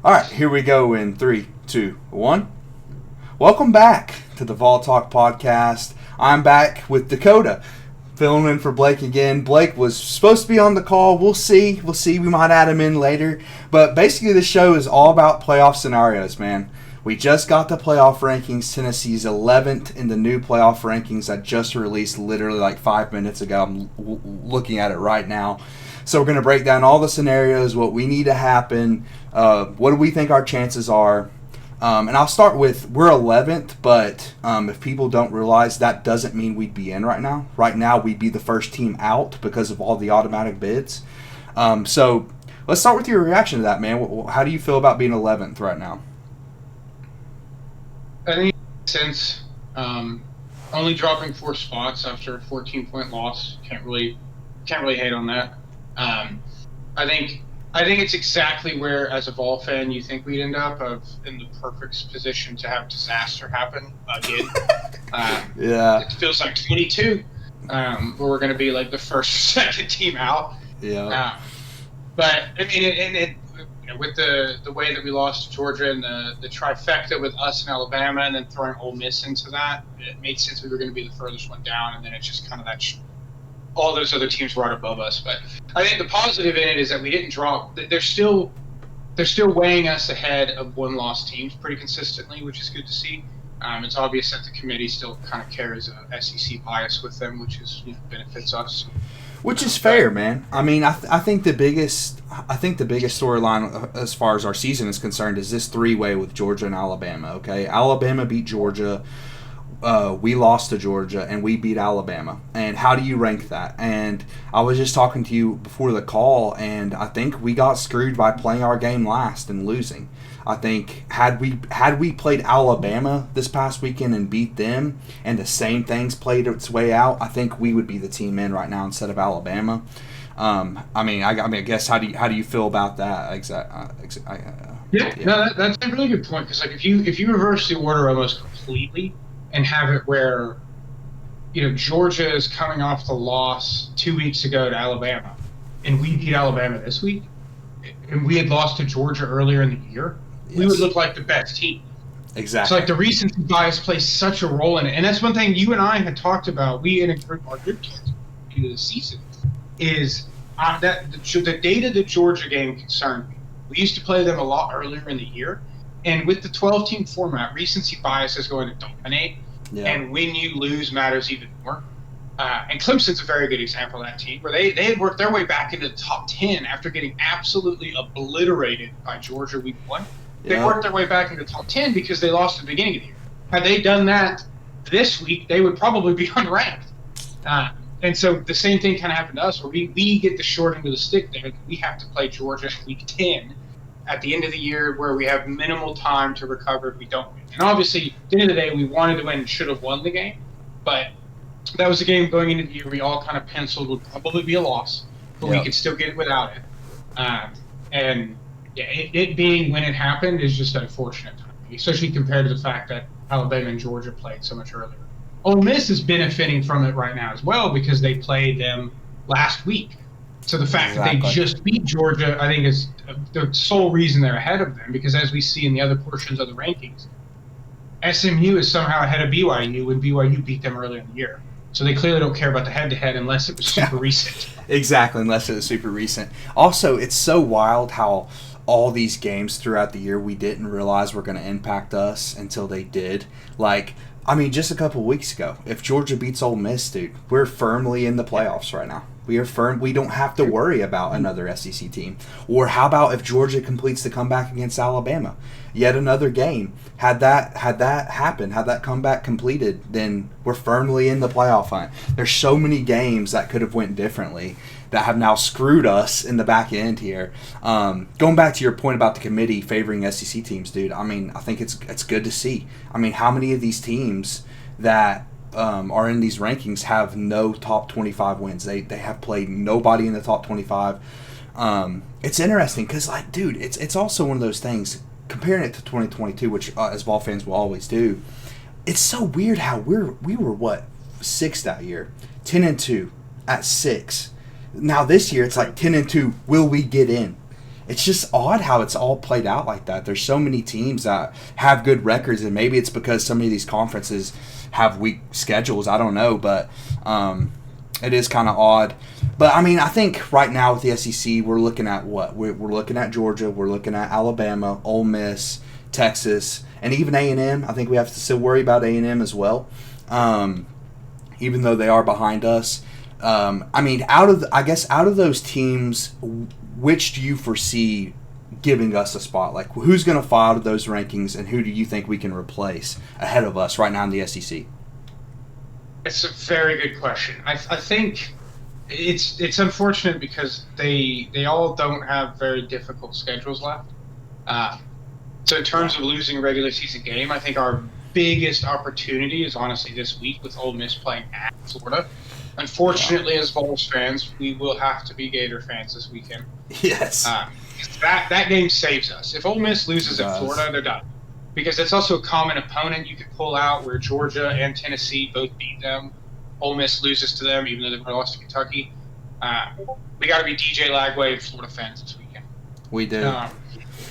All right, here we go in 3, 2, 1. Welcome back to the Vol Talk podcast. I'm back with Dakota, filling in for Blake again. Blake was supposed to be on the call. We'll see. We might add him in later. But basically, this show is all about playoff scenarios, man. We just got the playoff rankings. Tennessee's 11th in the new playoff rankings that just released literally like 5 minutes ago. I'm looking at it right now. So we're going to break down all the scenarios, what we need to happen, what do we think our chances are. And I'll start with, we're 11th, but if people don't realize, that doesn't mean we'd be in right now. Right now, we'd be the first team out because of all the automatic bids. So let's start with your reaction to that, man. How do you feel about being 11th right now? I think it makes sense. Only dropping 4 spots after a 14-point loss, can't really hate on that. I think it's exactly where, as a Vol fan, you think we'd end up in the perfect position to have disaster happen again. Yeah. It feels like 22, where we're going to be like the first or second team out. Yeah. But I mean, with the way that we lost to Georgia and the trifecta with us and Alabama, and then throwing Ole Miss into that, it made sense we were going to be the furthest one down, and then it's just kind of that. All those other teams were right above us, but I think the positive in it is that we didn't drop. They're still weighing us ahead of one-loss teams pretty consistently, which is good to see. It's obvious that the committee still kind of carries a SEC bias with them, which is benefits us. Which is fair, man. I mean, I think the biggest storyline as far as our season is concerned is this 3-way with Georgia and Alabama. Okay, Alabama beat Georgia. We lost to Georgia, and we beat Alabama. And how do you rank that? And I was just talking to you before the call, and I think we got screwed by playing our game last and losing. I think had we played Alabama this past weekend and beat them, and the same things played its way out, I think we would be the team in right now instead of Alabama. I guess how do you feel about that? No, that's a really good point, because like if you reverse the order almost completely and have it where, Georgia is coming off the loss 2 weeks ago to Alabama, and we beat Alabama this week, and we had lost to Georgia earlier in the year, yes, we would look like the best team. Exactly. So like the recency bias plays such a role in it, and that's one thing you and I had talked about. We in our group talked about the season is that the data the Georgia game concerned me. We used to play them a lot earlier in the year. And with the 12-team format, recency bias is going to dominate, and when you lose matters even more. And Clemson's a very good example of that team, where they had worked their way back into the top 10 after getting absolutely obliterated by Georgia week 1. They worked their way back into the top 10 because they lost at the beginning of the year. Had they done that this week, they would probably be unranked. And so the same thing kind of happened to us, where we get the short end of the stick there. We have to play Georgia week 10 at the end of the year, where we have minimal time to recover if we don't win. And obviously, at the end of the day, we wanted to win and should have won the game. But that was a game going into the year we all kind of penciled would probably be a loss, but we could still get it without it. It being when it happened is just unfortunate, especially compared to the fact that Alabama and Georgia played so much earlier. Ole Miss is benefiting from it right now as well, because they played them last week. So the fact that they just beat Georgia, I think, is the sole reason they're ahead of them, because as we see in the other portions of the rankings, SMU is somehow ahead of BYU when BYU beat them earlier in the year. So they clearly don't care about the head-to-head unless it was super recent. Exactly, unless it was super recent. Also, it's so wild how all these games throughout the year we didn't realize were going to impact us until they did. Just a couple weeks ago, if Georgia beats Ole Miss, dude, we're firmly in the playoffs right now. We are firm. We don't have to worry about another SEC team. Or how about if Georgia completes the comeback against Alabama? Yet another game. Had that happened, had that comeback completed, then we're firmly in the playoff hunt. There's so many games that could have went differently that have now screwed us in the back end here. Going back to your point about the committee favoring SEC teams, dude, I think it's good to see. How many of these teams that are in these rankings have no top 25 wins? They have played nobody in the top 25. It's interesting because, it's also one of those things, comparing it to 2022, which as Vol fans will always do. It's so weird how we were 6th that year, 10-2 at 6. Now this year it's like 10-2. Will we get in? it's just odd how it's all played out like that. There's so many teams that have good records, and maybe it's because so many of these conferences have weak schedules. I don't know, but it is kind of odd. But I mean, I think right now with the SEC, we're looking at what? We're looking at Georgia, we're looking at Alabama, Ole Miss, Texas, and even A&M. I think we have to still worry about A&M as well, even though they are behind us. I mean, out of those teams, which do you foresee giving us a spot? Like, who's going to fall out of those rankings, and who do you think we can replace ahead of us right now in the SEC? It's a very good question. I think it's unfortunate because they all don't have very difficult schedules left. So in terms of losing a regular season game, I think our biggest opportunity is honestly this week with Ole Miss playing at Florida. Unfortunately, as Vols fans, we will have to be Gator fans this weekend. Yes. That game saves us. If Ole Miss loses at Florida, they're done. Because it's also a common opponent you could pull out where Georgia and Tennessee both beat them. Ole Miss loses to them, even though they've lost to Kentucky. We got to be DJ Lagway and Florida fans this weekend. We do.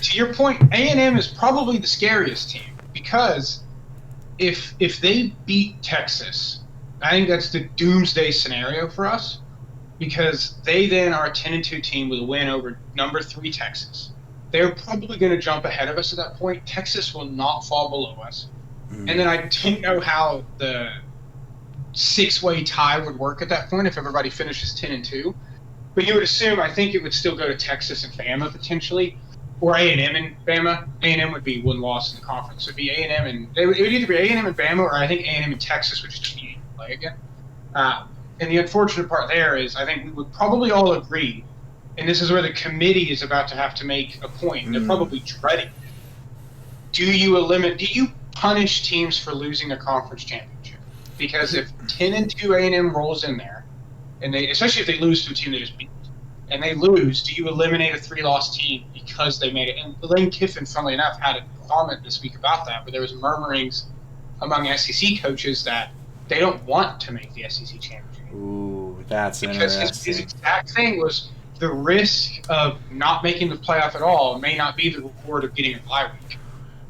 To your point, A&M is probably the scariest team because if they beat Texas, I think that's the doomsday scenario for us because they then are a 10-2 team with a win over number 3 Texas. They're probably going to jump ahead of us at that point. Texas will not fall below us. And then I don't know how the 6-way tie would work at that point if everybody finishes 10-2. But you would assume, I think it would still go to Texas and Bama potentially, or A&M and Bama. A&M would be one loss in the conference. So it'd be A&M and it would either be A&M and Bama, or I think A&M and Texas would just be play again. And the unfortunate part there is, I think we would probably all agree, and this is where the committee is about to have to make a point. They're probably dreading it. Do you punish teams for losing a conference championship? Because if 10-2 A&M rolls in there, and they, especially if they lose to a team they just beat, and they lose, do you eliminate a 3-loss team because they made it? And Lane Kiffin, funnily enough, had a comment this week about that, where there was murmurings among SEC coaches that they don't want to make the SEC championship. Ooh, that's because interesting. His exact thing was the risk of not making the playoff at all may not be the reward of getting a bye week.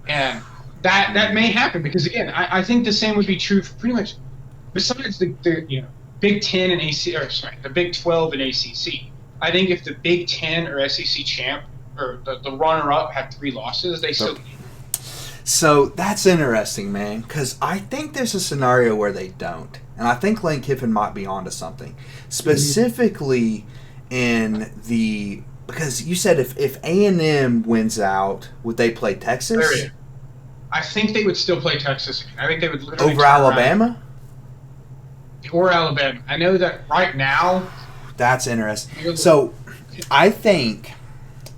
And that may happen because, again, I think the same would be true for pretty much, besides the Big 10 and the Big 12 and ACC. I think if the Big 10 or SEC champ or the runner-up had 3 losses, they still. So that's interesting, man, because I think there's a scenario where they don't. And I think Lane Kiffin might be onto something. Specifically because you said if A&M wins out, would they play Texas? I think they would still play Texas. I think they would literally over Alabama? Or Alabama. I know that right now. That's interesting. So I think,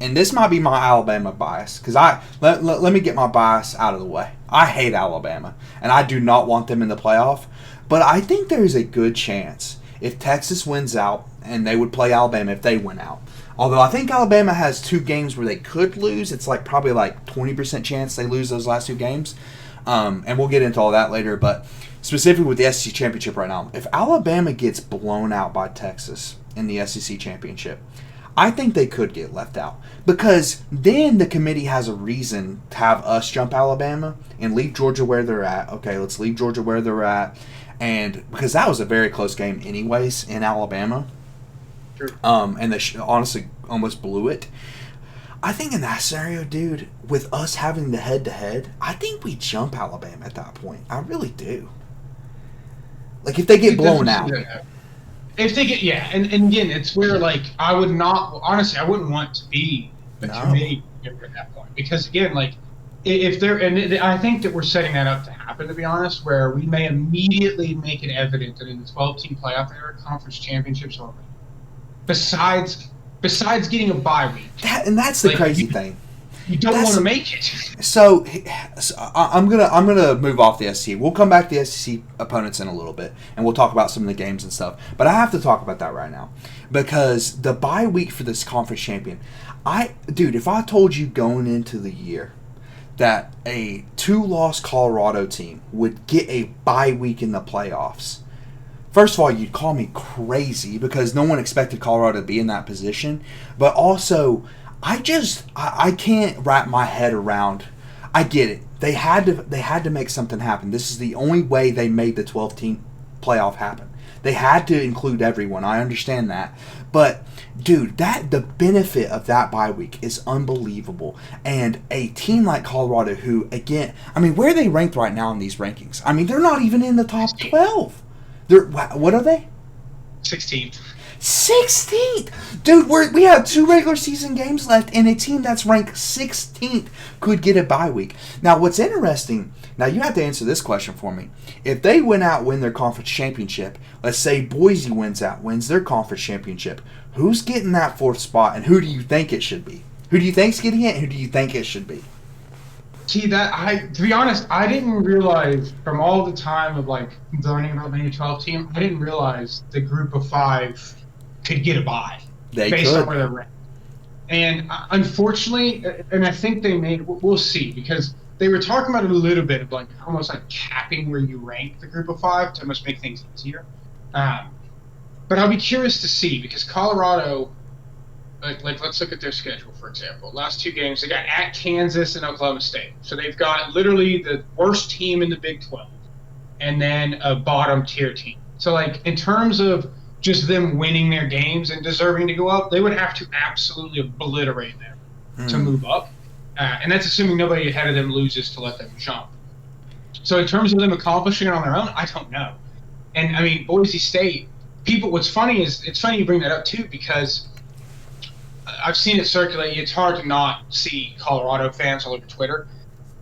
and this might be my Alabama bias, because let me get my bias out of the way. I hate Alabama, and I do not want them in the playoff. But I think there's a good chance if Texas wins out, and they would play Alabama if they win out. Although I think Alabama has 2 games where they could lose. It's probably 20% chance they lose those last 2 games. And we'll get into all that later. But specifically with the SEC Championship right now, if Alabama gets blown out by Texas in the SEC Championship, I think they could get left out. Because then the committee has a reason to have us jump Alabama and leave Georgia where they're at. Okay, let's leave Georgia where they're at. And because that was a very close game anyways in Alabama. Sure. And they honestly almost blew it. I think in that scenario, dude, with us having the head-to-head, I think we jump Alabama at that point. I really do. If they get blown out. If they get, and again, it's where, I would not, honestly, I wouldn't want to be a committee member at that point. Because, again, if they're, and I think that we're setting that up to happen, to be honest, where we may immediately make it evident that in the 12-team playoff, there are conference championships already. Besides getting a bye week. That's the crazy thing. You don't want to make it. So I'm gonna move off the SEC. We'll come back to the SEC opponents in a little bit, and we'll talk about some of the games and stuff. But I have to talk about that right now because the bye week for this conference champion, if I told you going into the year that a 2-loss Colorado team would get a bye week in the playoffs, first of all, you'd call me crazy because no one expected Colorado to be in that position. But also, I can't wrap my head around. I get it. They had to make something happen. This is the only way they made the 12-team playoff happen. They had to include everyone. I understand that. But dude, the benefit of that bye week is unbelievable. And a team like Colorado, who again, I mean, where are they ranked right now in these rankings? I mean, they're not even in the top 12. What are they? 16th. 16th, dude. We have 2 regular season games left, and a team that's ranked 16th could get a bye week. Now, what's interesting? Now, you have to answer this question for me. If they win their conference championship, let's say Boise wins their conference championship, who's getting that 4th spot, and who do you think it should be? Who do you think's getting it, and who do you think it should be? See, to be honest, I didn't realize from all the time of like learning about the 12 team, I didn't realize the group of 5 could get a bye based on where they're ranked. And unfortunately, and I think we'll see, because they were talking about it a little bit of like almost like capping where you rank the group of 5 to almost make things easier. But I'll be curious to see, because Colorado, like let's look at their schedule, for example. Last 2 games, they got at Kansas and Oklahoma State. So they've got literally the worst team in the Big 12 and then a bottom tier team. So like in terms of just them winning their games and deserving to go up, they would have to absolutely obliterate them to move up. And that's assuming nobody ahead of them loses to let them jump. So in terms of them accomplishing it on their own, I don't know. And I mean, Boise State, what's funny is, it's funny you bring that up too, because I've seen it circulate. It's hard to not see Colorado fans all over Twitter.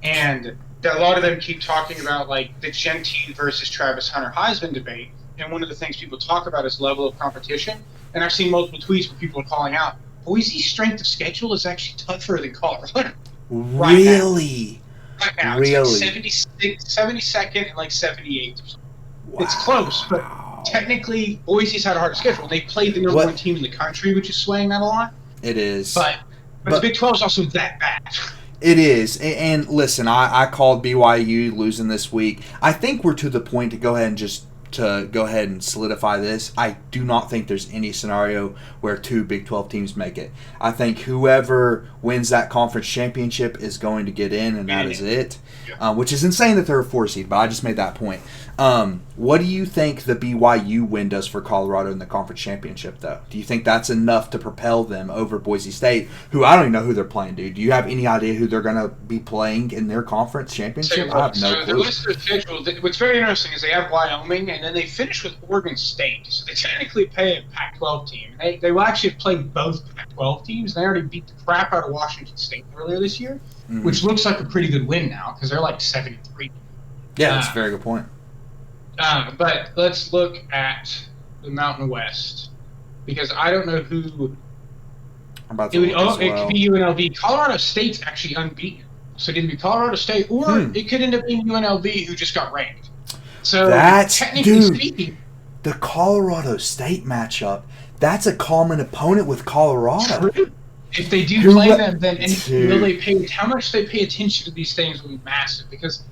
And a lot of them keep talking about like the Gentile versus Travis Hunter Heisman debate. And one of the things people talk about is level of competition. And I've seen multiple tweets where people are calling out, Boise's strength of schedule is actually tougher than Colorado. Really? Right now. Really? It's like 72nd and like 78th. Wow. It's close, but technically Boise's had a harder schedule. They played the number 1 team in the country, which is swaying that a lot. It is. But the Big 12 is also that bad. It is. And listen, I called BYU losing this week. I think we're to the point to go ahead and solidify this. I do not think there's any scenario where 2 Big 12 teams make it. I think whoever wins that conference championship is going to get in, and that is it. Which is insane that they're a 4 seed, but I just made that point. What do you think the BYU win does for Colorado in the conference championship, though? Do you think that's enough to propel them over Boise State, who I don't even know who they're playing, dude? Do you have any idea who they're going to be playing in their conference championship? I have no clue. The list of schedule, what's very interesting is they have Wyoming, and then they finish with Oregon State. So they technically play a Pac-12 team. They will actually have played both Pac-12 teams. They already beat the crap out of Washington State earlier this year, which looks like a pretty good win now because they're like 7-3. Yeah, that's a very good point. But let's look at the Mountain West, because I don't know who. It could be UNLV. Colorado State's actually unbeaten, so it could be Colorado State, or it could end up being UNLV, who just got ranked. So technically speaking, the Colorado State matchup, that's a common opponent with Colorado. True. If they do play them, then how much they pay attention to these things will be massive, because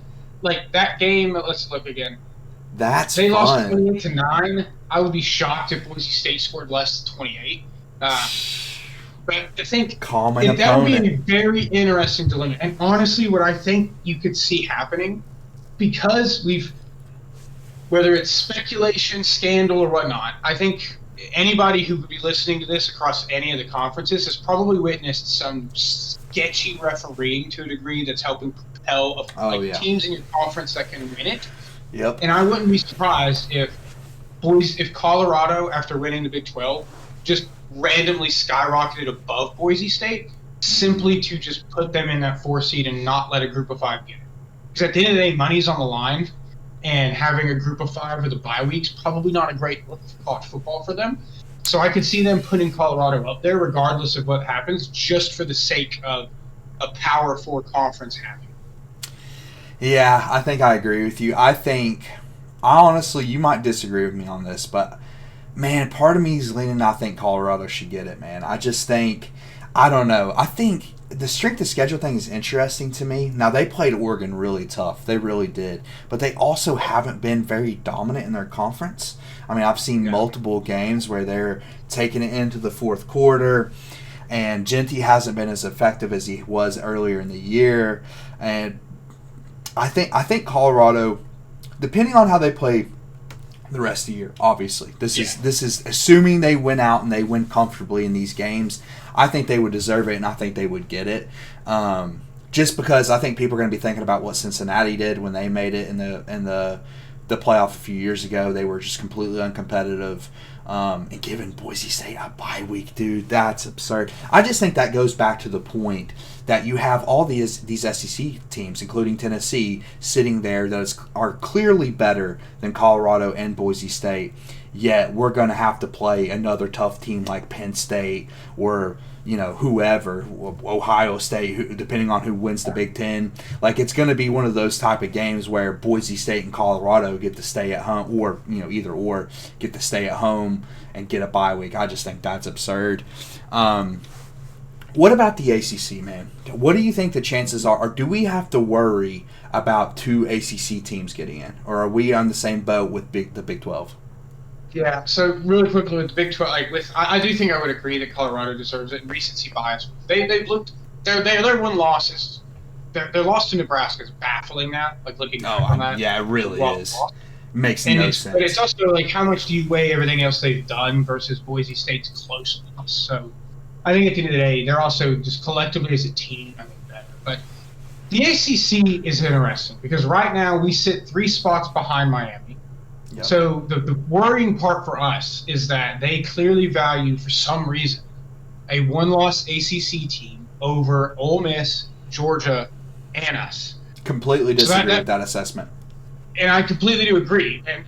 like that game. Let's look again. They lost 28-9. I would be shocked if Boise State scored less than 28. But I think that would be a very interesting dilemma. And honestly, what I think you could see happening, because whether it's speculation, scandal, or whatnot, I think anybody who would be listening to this across any of the conferences has probably witnessed some sketchy refereeing to a degree that's helping propel teams in your conference that can win it. Yep. And I wouldn't be surprised if Colorado, after winning the Big 12, just randomly skyrocketed above Boise State, simply to just put them in that 4 seed and not let a group of 5 get it. Because at the end of the day, money's on the line, and having a group of 5 with a bye week's probably not a great look for college football for them. So I could see them putting Colorado up there, regardless of what happens, just for the sake of a Power 4 conference happening. Yeah, I think I agree with you. I honestly, you might disagree with me on this, but man, part of me is leaning, I think Colorado should get it, man. I just think, I don't know. I think the strength of schedule thing is interesting to me. Now, they played Oregon really tough. They really did. But they also haven't been very dominant in their conference. I mean, I've seen multiple games where they're taking it into the fourth quarter. and Genty hasn't been as effective as he was earlier in the year. And I think Colorado, depending on how they play the rest of the year, obviously this is assuming they win out and they win comfortably in these games. I think they would deserve it, and I think they would get it. Just because I think people are going to be thinking about what Cincinnati did when they made it in the playoff a few years ago. They were just completely uncompetitive. And giving Boise State a bye week, dude, that's absurd. I just think that goes back to the point that you have all these SEC teams, including Tennessee, sitting there that are clearly better than Colorado and Boise State, yet we're going to have to play another tough team like Penn State or whoever, Ohio State, who, depending on who wins the Big Ten. Like, it's going to be one of those type of games where Boise State and Colorado get to stay at home, or either or get to stay at home and get a bye week. I just think that's absurd. What about the ACC, man? What do you think the chances are? Or do we have to worry about 2 ACC teams getting in, or are we on the same boat with the Big 12? Yeah, so really quickly with the Big 12, I do think I would agree that Colorado deserves it. Recency bias. They've looked their win losses. Their loss to Nebraska is baffling now. Like, looking back on that. Yeah, it really is. Makes no sense. But it's also like, how much do you weigh everything else they've done versus Boise State's close loss? So I think at the end of the day, they're also just collectively as a team, I think, better. But the ACC is interesting because right now we sit 3 spots behind Miami. Yep. So the worrying part for us is that they clearly value, for some reason, a one-loss ACC team over Ole Miss, Georgia, and us. Completely disagree with that assessment. And I completely do agree. And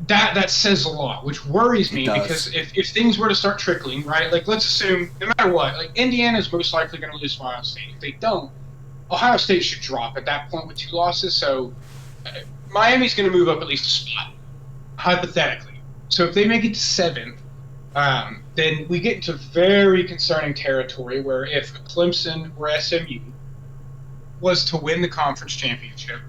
that says a lot, which worries me because if things were to start trickling, right, like let's assume no matter what, like Indiana is most likely going to lose to Ohio State. If they don't, Ohio State should drop at that point with 2 losses. So Miami's going to move up at least a spot, hypothetically. So if they make it to 7th, then we get into very concerning territory where if Clemson or SMU was to win the conference championship,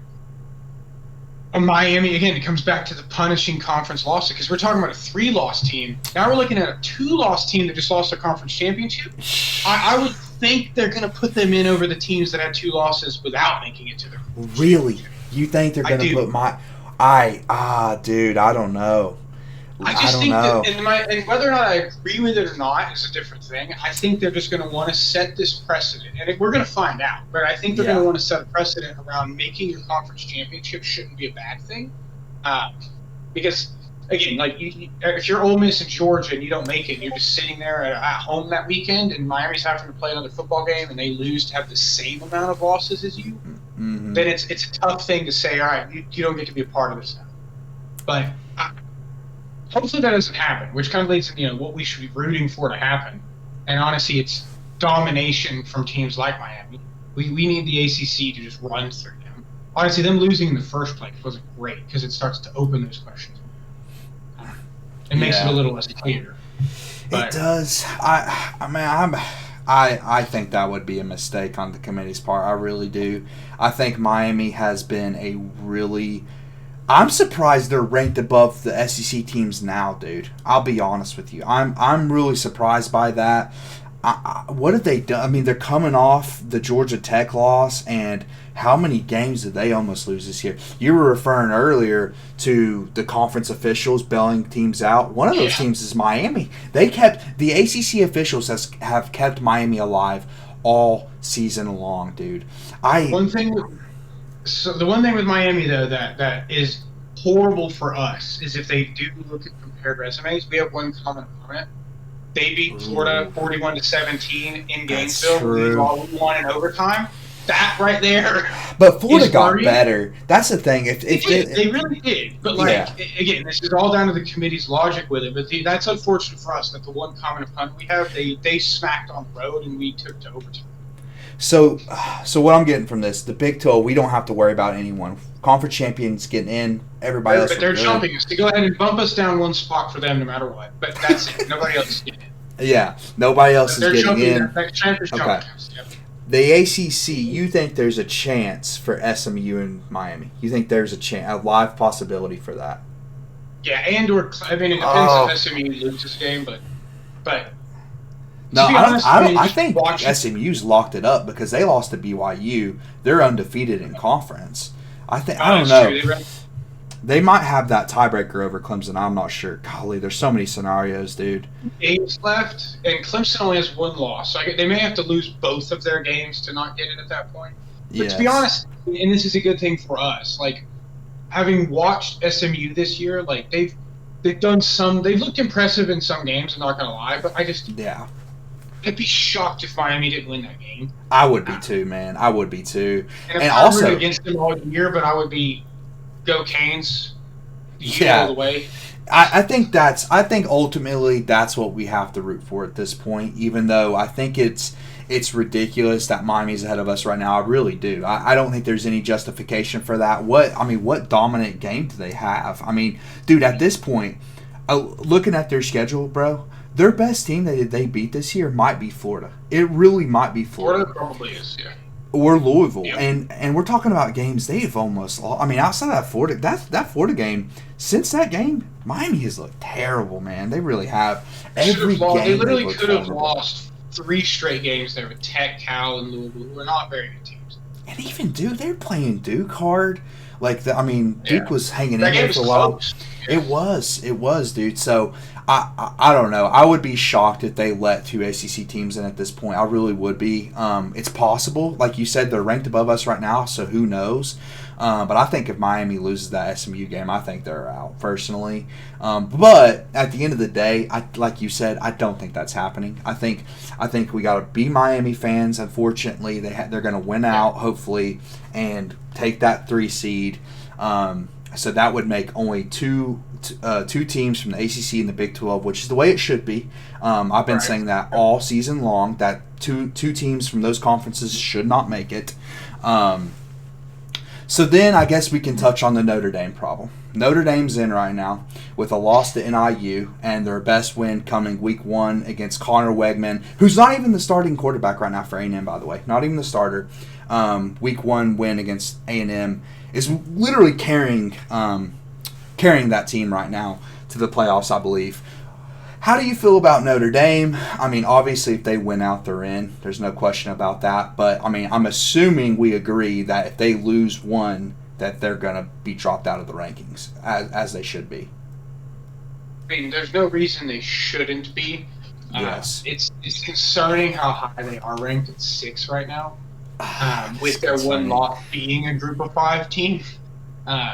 Miami, again, it comes back to the punishing conference loss because we're talking about a 3-loss team. Now we're looking at a 2-loss team that just lost a conference championship. I would think they're going to put them in over the teams that had 2 losses without making it to their Really? You think they're going to put dude, I don't know. I just think that, and whether or not I agree with it or not is a different thing. I think they're just going to want to set this precedent, and we're going to find out. But I think they're going to want to set a precedent around making your conference championship shouldn't be a bad thing, because again, like if you're Ole Miss and Georgia and you don't make it, and you're just sitting there at home that weekend, and Miami's having to play another football game, and they lose to have the same amount of losses as you, then it's a tough thing to say. All right, you don't get to be a part of this now, but. Hopefully that doesn't happen, which kind of leads to what we should be rooting for to happen. And honestly, it's domination from teams like Miami. We need the ACC to just run through them. Honestly, them losing in the first place wasn't great because it starts to open those questions. It makes it a little less clear. But it does. I think that would be a mistake on the committee's part. I really do. I think Miami has been a really... I'm surprised they're ranked above the SEC teams now, dude. I'll be honest with you. I'm really surprised by that. What have they done? I mean, they're coming off the Georgia Tech loss, and how many games did they almost lose this year? You were referring earlier to the conference officials bailing teams out. One of those teams is Miami. The ACC officials have kept Miami alive all season long, dude. So the one thing with Miami, though, that is horrible for us is if they do look at compared resumes, we have one common opponent. They beat Florida 41-17 in Gainesville. We won in overtime. That right there. But Florida got better. That's the thing. They really did. But again, this is all down to the committee's logic with it. But that's unfortunate for us that the one common opponent we have, they smacked on the road and we took to overtime. So what I'm getting from this, the Big 12, we don't have to worry about anyone. Conference champions getting in, everybody else. But they're jumping us to go ahead and bump us down one spot for them no matter what. But that's it. Nobody else is getting in. Yeah, nobody else is getting in. Okay. The ACC, you think there's a chance for SMU and Miami? You think there's a live possibility for that? Yeah, it depends if SMU loses this game, but No, To be honest, I think watching, SMU's locked it up because they lost to BYU. They're undefeated in conference. I don't that's know. true. They might have that tiebreaker over Clemson. I'm not sure. Golly, there's so many scenarios, dude. Games left, and Clemson only has one loss. So they may have to lose both of their games to not get it at that point. But to be Yes. honest, and this is a good thing for us, like having watched SMU this year, like they've looked impressive in some games. I'm not gonna lie, but Yeah. I'd be shocked if Miami didn't win that game. I would be too, man. I would be too. And And if I root also, against them all year, but I would be go Canes, all the yeah, way. I think ultimately that's what we have to root for at this point. Even though I think it's ridiculous that Miami's ahead of us right now. I really do. I don't think there's any justification for that. What dominant game do they have? I mean, dude, at this point, looking at their schedule, bro, their best team that they beat this year might be Florida. It really might be Florida. Florida probably is, yeah. Or Louisville, Yep. and we're talking about games they've almost lost. I mean, outside of that Florida game, since that game, Miami has looked terrible, man. They really have. Every game They literally looked could have horrible. lost 3 straight games there with Tech, Cal, and Louisville, who are not very good teams. And even Duke, they're playing Duke hard. Duke was hanging That in game there was for a while. close. It was, dude. So I don't know. I would be shocked if they let 2 ACC teams in at this point. I really would be. It's possible, like you said, they're ranked above us right now, so who knows? But I think if Miami loses that SMU game, I think they're out personally. But at the end of the day, like you said, I don't think that's happening. I think we got to be Miami fans. Unfortunately, they're going to win out hopefully and take that 3 seed. So that would make only two teams from the ACC and the Big 12, which is the way it should be. I've been saying that all season long, that two teams from those conferences should not make it. So then I guess we can touch on the Notre Dame problem. Notre Dame's in right now with a loss to NIU and their best win coming week 1 against Connor Wegman, who's not even the starting quarterback right now for A&M, by the way. Not even the starter. Week 1 win against A&M is literally carrying that team right now to the playoffs, I believe. How do you feel about Notre Dame? I mean, obviously, if they win out, they're in. There's no question about that. But, I mean, I'm assuming we agree that if they lose one, that they're going to be dropped out of the rankings, as they should be. I mean, there's no reason they shouldn't be. Yes. It's concerning how high they are ranked at 6 right now, with their one loss being a Group of 5 team.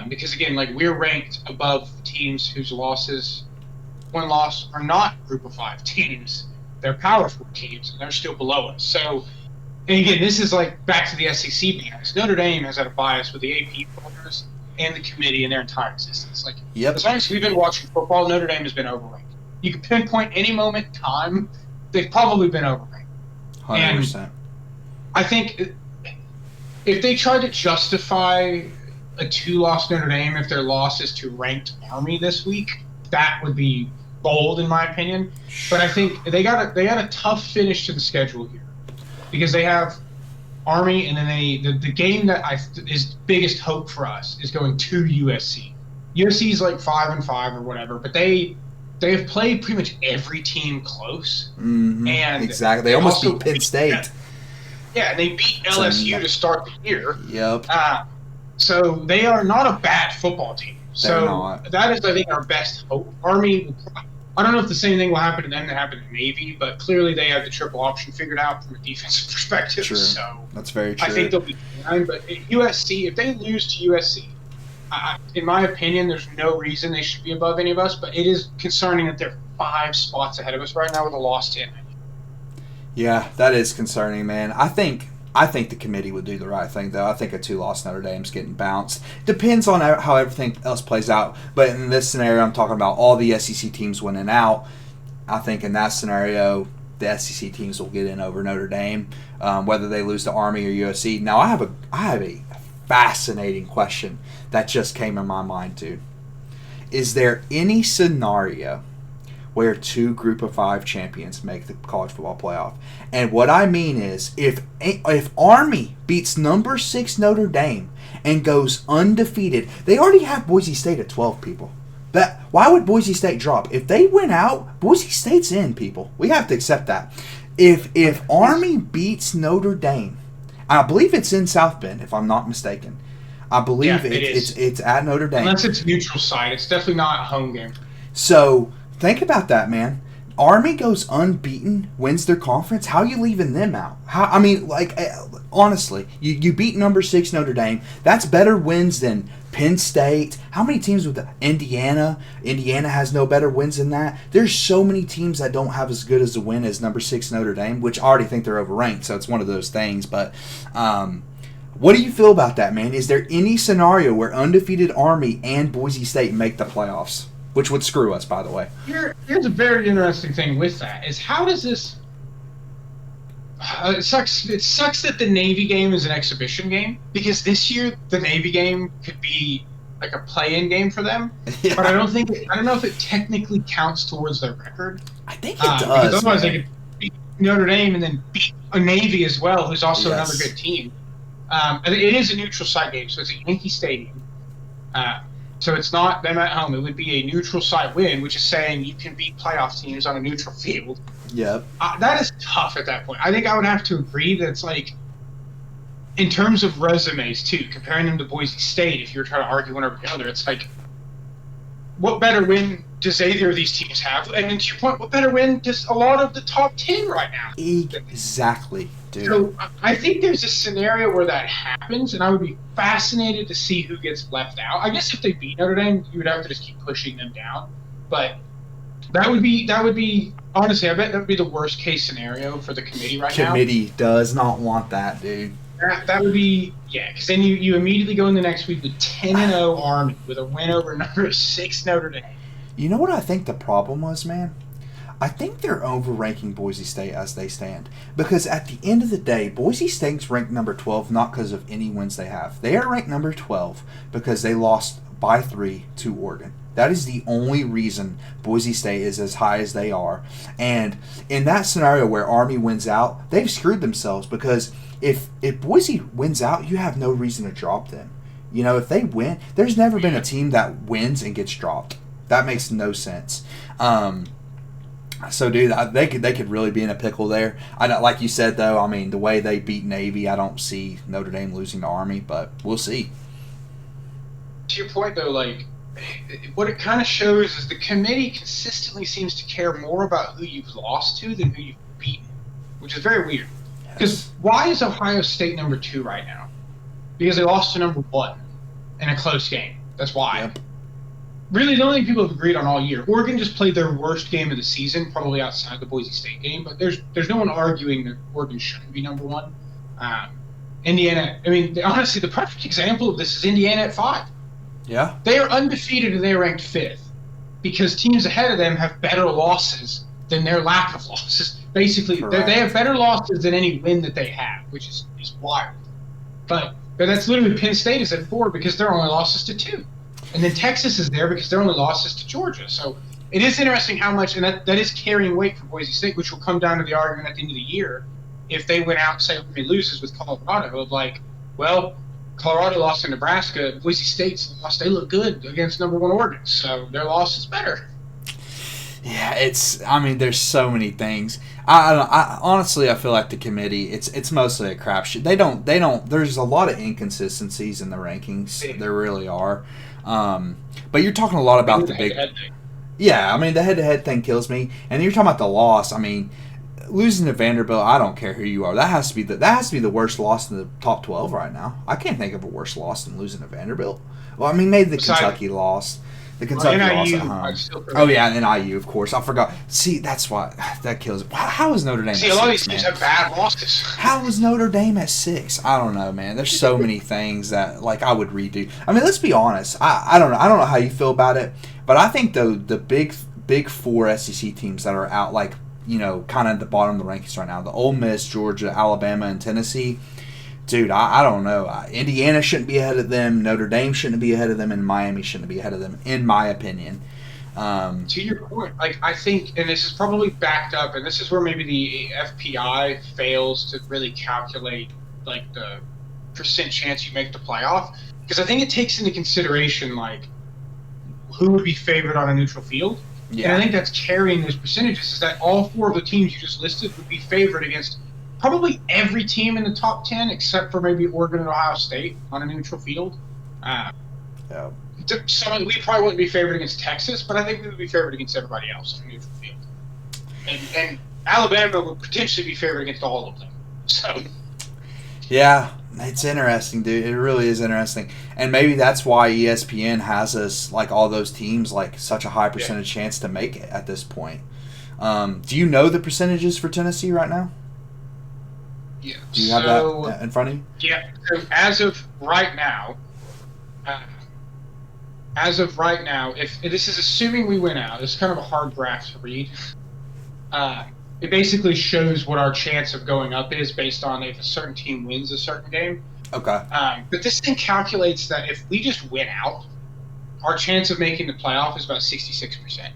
Because, again, like we're ranked above teams whose losses, one loss, are not Group of 5 teams. They're Power 4 teams, and they're still below us. So, and again, this is like back to the SEC bias. Notre Dame has had a bias with the AP voters and the committee in their entire existence. Like, as long as we've been watching football, Notre Dame has been overranked. You can pinpoint any moment in time, they've probably been overranked. 100%. And I think if they try to justify a 2-loss Notre Dame if their loss is to ranked Army this week, that would be bold in my opinion. But I think they got a tough finish to the schedule here because they have Army, and then the game that is biggest hope for us is going to USC. USC is like 5-5 or whatever, but they have played pretty much every team close. Mm-hmm. And exactly, they almost beat Penn State. Yeah, and they beat LSU to start the year. Yep. So they are not a bad football team. So that is, I think, our best hope. Army, I don't know if the same thing will happen to them that happened to Navy, but clearly they have the triple option figured out from a defensive perspective. True. So that's very true. I think they'll be fine. But USC, if they lose to USC, in my opinion, there's no reason they should be above any of us. But it is concerning that they're 5 spots ahead of us right now with a loss to NIU. Yeah, that is concerning, man. I think the committee would do the right thing, though. I think a 2-loss Notre Dame's getting bounced. Depends on how everything else plays out. But in this scenario, I'm talking about all the SEC teams winning out. I think in that scenario, the SEC teams will get in over Notre Dame, whether they lose to Army or USC. Now, I have a fascinating question that just came in my mind, dude. Is there any scenario where 2 Group of 5 champions make the college football playoff? And what I mean is, if Army beats number 6 Notre Dame and goes undefeated, they already have Boise State at 12 people. Why would Boise State drop? If they win out, Boise State's in, people. We have to accept that. If Army beats Notre Dame, I believe it's in South Bend, if I'm not mistaken. I believe Yeah, it is. it's at Notre Dame. Unless it's neutral site, it's definitely not a home game. So think about that, man. Army goes unbeaten, wins their conference. How are you leaving them out? I mean, honestly, you beat number 6 Notre Dame. That's better wins than Penn State. How many teams with Indiana? Indiana has no better wins than that. There's so many teams that don't have as good as a win as number 6 Notre Dame, which I already think they're overranked. So it's one of those things. But what do you feel about that, man? Is there any scenario where undefeated Army and Boise State make the playoffs? Which would screw us, by the way. Here's a very interesting thing with that, is how does this... it sucks that the Navy game is an exhibition game, because this year the Navy game could be like a play-in game for them. Yeah. But I don't know if it technically counts towards their record. I think it does. Because otherwise they could beat Notre Dame and then beat a Navy as well, who's also Yes. another good team. It is a neutral site game, so it's at Yankee Stadium. So it's not them at home. It would be a neutral site win, which is saying you can beat playoff teams on a neutral field. Yep. That is tough at that point. I think I would have to agree that it's like, in terms of resumes too, comparing them to Boise State, if you were trying to argue one over the other, it's like, what better win does either of these teams have? And then to your point, what better win does a lot of the top 10 right now? Exactly, dude. So I think there's a scenario where that happens, and I would be fascinated to see who gets left out. I guess if they beat Notre Dame, you would have to just keep pushing them down. But that would be honestly, I bet that would be the worst case scenario for the committee right now. Committee does not want that, dude. That would be, yeah, because then you immediately go in the next week with 10-0 Army with a win over number 6 Notre Dame. You know what I think the problem was, man? I think they're overranking Boise State as they stand. Because at the end of the day, Boise State's ranked number 12 not because of any wins they have. They are ranked number 12 because they lost by 3 to Oregon. That is the only reason Boise State is as high as they are. And in that scenario where Army wins out, they've screwed themselves because if Boise wins out, you have no reason to drop them. You know, if they win, there's never been a team that wins and gets dropped. That makes no sense. So, dude, they could really be in a pickle there. I don't, like you said, though. I mean, the way they beat Navy, I don't see Notre Dame losing to Army, but we'll see. To your point, though, like, what it kind of shows is the committee consistently seems to care more about who you've lost to than who you've beaten, which is very weird. Because why is Ohio State number 2 right now? Because they lost to number 1 in a close game. That's why. Yep. Really, the only thing people have agreed on all year. Oregon just played their worst game of the season, probably outside the Boise State game. But there's no one arguing that Oregon shouldn't be number 1. Indiana. I mean, honestly, the perfect example of this is Indiana at 5. Yeah. They are undefeated and they are ranked 5th because teams ahead of them have better losses than their lack of losses. Basically, they have better losses than any win that they have, which is wild. But that's literally Penn State is at 4 because their only losses to 2. And then Texas is there because their only losses to Georgia. So it is interesting how much, and that is carrying weight for Boise State, which will come down to the argument at the end of the year. If they went out and say Army loses with Colorado, of like, well, Colorado lost to Nebraska, Boise State's lost, they look good against number 1 Oregon. So their loss is better. Yeah, there's so many things. I honestly, I feel like the committee, it's mostly a crapshoot. They don't, there's a lot of inconsistencies in the rankings. There really are. But you're talking a lot about the big... Yeah, I mean, the head-to-head thing kills me. And you're talking about the loss. I mean, losing to Vanderbilt, I don't care who you are. That has to be the worst loss in the top 12 right now. I can't think of a worse loss than losing to Vanderbilt. Well, I mean, maybe the Kentucky loss. The Kentucky loss at home. Oh, yeah, and IU, of course. I forgot. See, that's why. That kills it. How is Notre Dame at 6, a lot of these teams have bad losses. How is Notre Dame at 6? I don't know, man. There's so many things that, like, I would redo. I mean, let's be honest. I don't know. I don't know how you feel about it, but I think, though, the big 4 SEC teams that are out, like, you know, kind of at the bottom of the rankings right now, the Ole Miss, Georgia, Alabama, and Tennessee, dude, I don't know. Indiana shouldn't be ahead of them. Notre Dame shouldn't be ahead of them. And Miami shouldn't be ahead of them, in my opinion. To your point, like, I think, and this is probably backed up, and this is where maybe the FPI fails to really calculate, like, the percent chance you make the playoff. Because I think it takes into consideration, like, who would be favored on a neutral field. And I Yeah. think that's carrying those percentages, is that all four of the teams you just listed would be favored against probably every team in the top 10 except for maybe Oregon and Ohio State on a neutral field. Uh, Yeah. we probably wouldn't be favored against Texas, but I think we would be favored against everybody else on a neutral field. And Alabama would potentially be favored against all of them. So Yeah, it's interesting, dude. It really is interesting, and maybe that's why ESPN has us like all those teams like such a high percentage chance to make it at this point. Do you know the percentages for Tennessee right now? yeah. Do you have that in front of you? Yeah. So uh, as of right now, if this is assuming we win out, it's kind of a hard graph to read. It basically shows what our chance of going up is based on if a certain team wins a certain game. Okay. But this thing calculates that if we just win out, our chance of making the playoff is about 66%.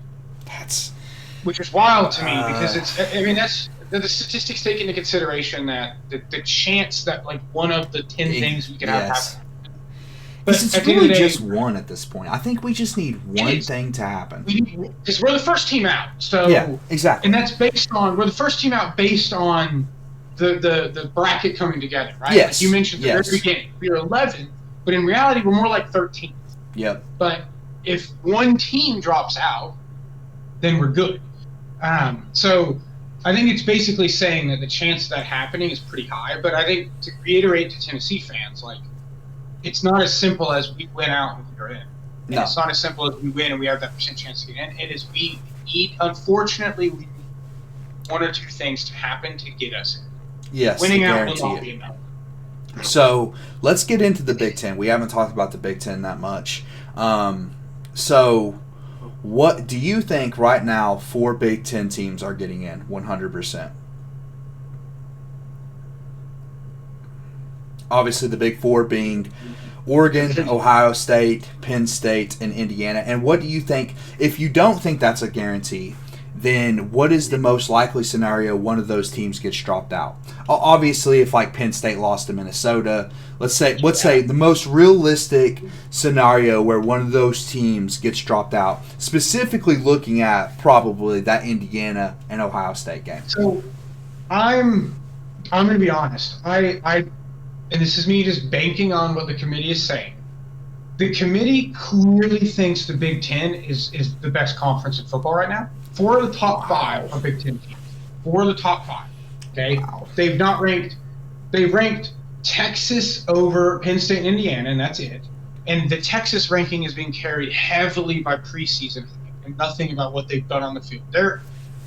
Which is wild to me because that's the statistics take into consideration that the chance that like one of the 10 things we could have happen. But it's really just one at this point. I think we just need one thing to happen. Because we're the first team out. So yeah, exactly. And that's we're the first team out based on the bracket coming together, right? Yes. Like you mentioned at the very beginning. We were 11, but in reality we're more like 13. Yep. But if one team drops out, then we're good. So I think it's basically saying that the chance of that happening is pretty high. But I think to reiterate to Tennessee fans, like, it's not as simple as we win out and we're in. No. It's not as simple as we win and we have that % chance to get in. It is we need, unfortunately, we need one or two things to happen to get us in. Yes, winning out will not be enough. So let's get into the Big Ten. We haven't talked about the Big Ten that much. So what do you think right now 4 Big Ten teams are getting in 100%? Obviously, the Big Four being Oregon, Ohio State, Penn State, and Indiana. And what do you think, if you don't think that's a guarantee, then what is the most likely scenario one of those teams gets dropped out? Obviously, if like Penn State lost to Minnesota, let's say the most realistic scenario where one of those teams gets dropped out, specifically looking at probably that Indiana and Ohio State game. So I'm going to be honest. And this is me just banking on what the committee is saying. The committee clearly thinks the Big Ten is the best conference in football right now. 4 of the top 5 are Big Ten teams. 4 of the top 5. Okay? Wow. They've ranked Texas over Penn State and Indiana, and that's it. And the Texas ranking is being carried heavily by preseason and nothing about what they've done on the field.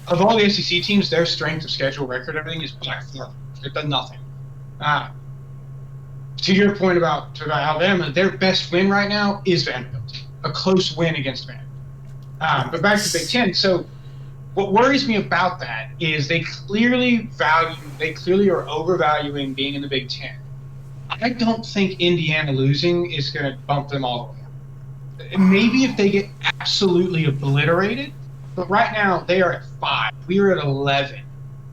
Of all the SEC teams, their strength of schedule, record, everything is by far. They've done nothing. To your point about Alabama, their best win right now is Vanderbilt, a close win against Vanderbilt. But back to Big Ten. So what worries me about that is they clearly are overvaluing being in the Big Ten. I don't think Indiana losing is going to bump them all the way up. Maybe if they get absolutely obliterated, but right now they are at 5. We are at 11.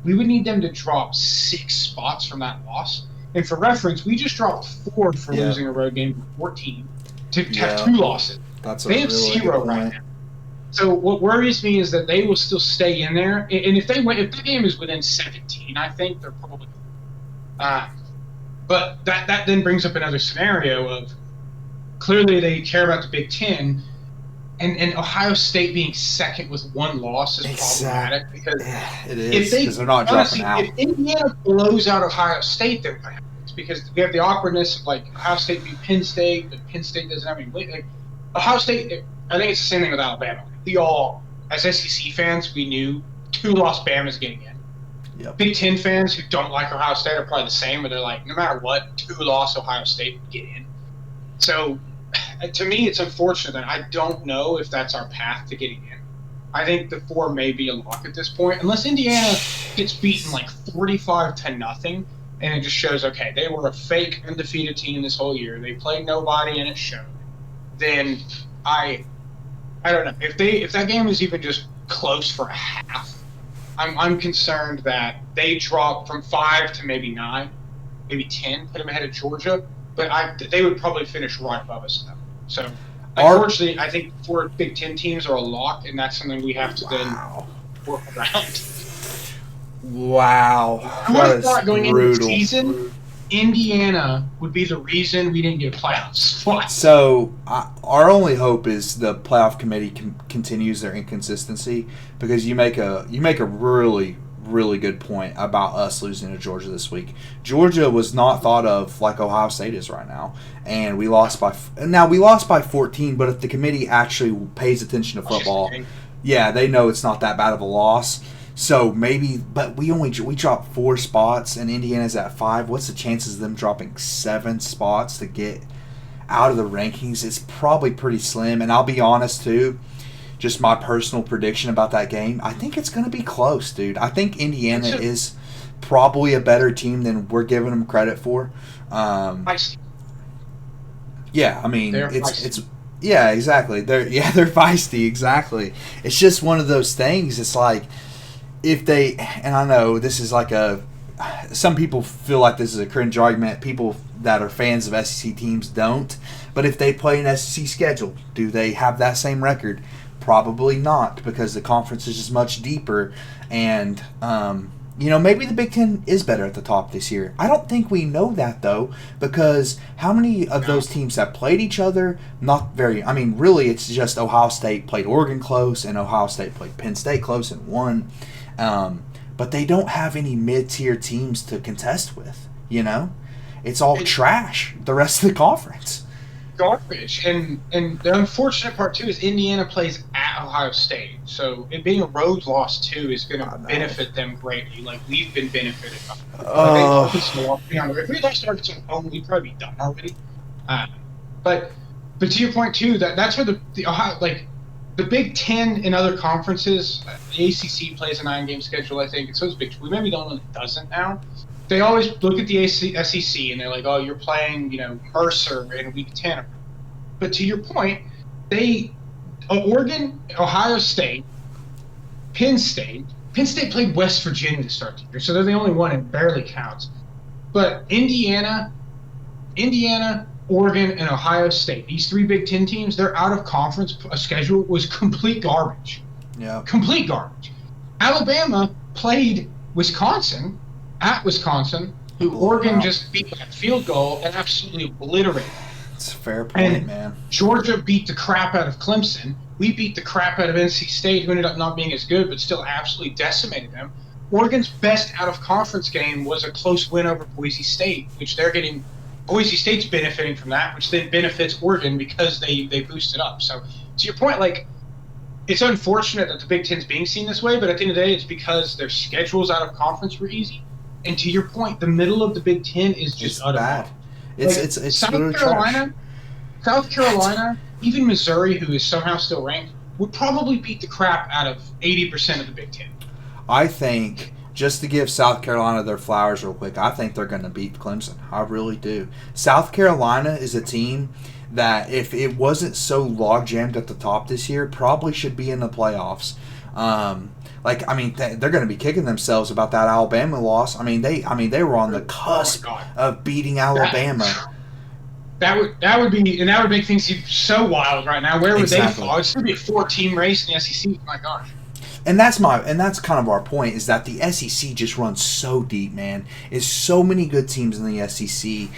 We would need them to drop 6 spots from that loss. And for reference, we just dropped 4 for losing a road game to 14 to have 2 losses. They have 0 right now. So what worries me is that they will still stay in there. And if the game is within 17, I think they're probably. But that then brings up another scenario of clearly they care about the Big Ten, and Ohio State being second with 1 loss is problematic because it is because they're not dropping out. If Indiana blows out Ohio State, then what happens? Because we have the awkwardness of like Ohio State beat Penn State, but Penn State doesn't have any win. Like Ohio State, I think it's the same thing with Alabama. We all, as SEC fans, we knew 2-loss Bama's getting in. Yep. Big Ten fans who don't like Ohio State are probably the same, but they're like, no matter what, 2-loss Ohio State would get in. So to me, it's unfortunate that I don't know if that's our path to getting in. I think the 4 may be a lock at this point, unless Indiana gets beaten like 45-0, and it just shows, okay, they were a fake undefeated team this whole year. They played nobody, and it showed. Then I don't know if that game is even just close for a half. I'm concerned that they drop from 5 to maybe 9, maybe 10, put them ahead of Georgia. But they would probably finish right above us, though. So Our Unfortunately, I think 4 Big Ten teams are a lock, and that's something we have to then wow, work around. wow, I would that have is thought going into the brutal. season, Indiana would be the reason we didn't get a playoff spot. So our only hope is the playoff committee continues their inconsistency, because you make a really good point about us losing to Georgia this week. Georgia was not thought of like Ohio State is right now, and we lost by 14. But if the committee actually pays attention to football, yeah, they know it's not that bad of a loss. So maybe, but we dropped 4 spots, and Indiana's at 5. What's the chances of them dropping 7 spots to get out of the rankings? It's probably pretty slim. And I'll be honest too, just my personal prediction about that game, I think it's going to be close, dude. I think Indiana is probably a better team than we're giving them credit for. Yeah, I mean, it's yeah, exactly. They're feisty, exactly. It's just one of those things. It's like if they, and I know this is like some people feel like this is a cringe argument. People that are fans of SEC teams don't. But if they play an SEC schedule, do they have that same record? Probably not, because the conference is just much deeper, and maybe the Big Ten is better at the top this year. I don't think we know that though, because how many of those teams have played each other? Not very. I mean, really, it's just Ohio State played Oregon close, and Ohio State played Penn State close and won. But they don't have any mid-tier teams to contest with. It's all trash. The rest of the conference. Garbage. And the unfortunate part too is Indiana plays at Ohio State, so it being a road loss too is going to benefit them greatly. Like we've been benefited. If we lost Arkansas at home, we'd probably be done already. But to your point too, that's where the Ohio, like the Big Ten and other conferences, the ACC plays a 9-game schedule, I think, and so does Big 12. We maybe don't know it doesn't now. They always look at the SEC and they're like, oh, you're playing, Mercer in Week 10. But to your point, Oregon, Ohio State, Penn State played West Virginia to start the year, so they're the only one, and barely counts. But Indiana, Oregon, and Ohio State, these 3 Big Ten teams, their out-of-conference schedule was complete garbage. Yeah. Complete garbage. Alabama played Wisconsin, at Wisconsin, who Oregon just beat by a field goal and absolutely obliterated. It's a fair point, man. Georgia beat the crap out of Clemson. We beat the crap out of NC State, who ended up not being as good, but still absolutely decimated them. Oregon's best out-of-conference game was a close win over Boise State, which they're getting. Boise State's benefiting from that, which then benefits Oregon because they boosted up. So, to your point, like, it's unfortunate that the Big Ten's being seen this way, but at the end of the day, it's because their schedules out of conference were easy. And to your point, the middle of the Big Ten is just bad. It's South Carolina, even Missouri, who is somehow still ranked, would probably beat the crap out of 80% of the Big Ten. I think, just to give South Carolina their flowers real quick, I think they're going to beat Clemson. I really do. South Carolina is a team that, if it wasn't so log-jammed at the top this year, probably should be in the playoffs. They're going to be kicking themselves about that Alabama loss. They were on the cusp of beating Alabama. That would make things seem so wild right now. Where would they fall? It's going to be a 4-team race in the SEC. My gosh. And that's kind of our point, is that the SEC just runs so deep, man. It's so many good teams in the SEC.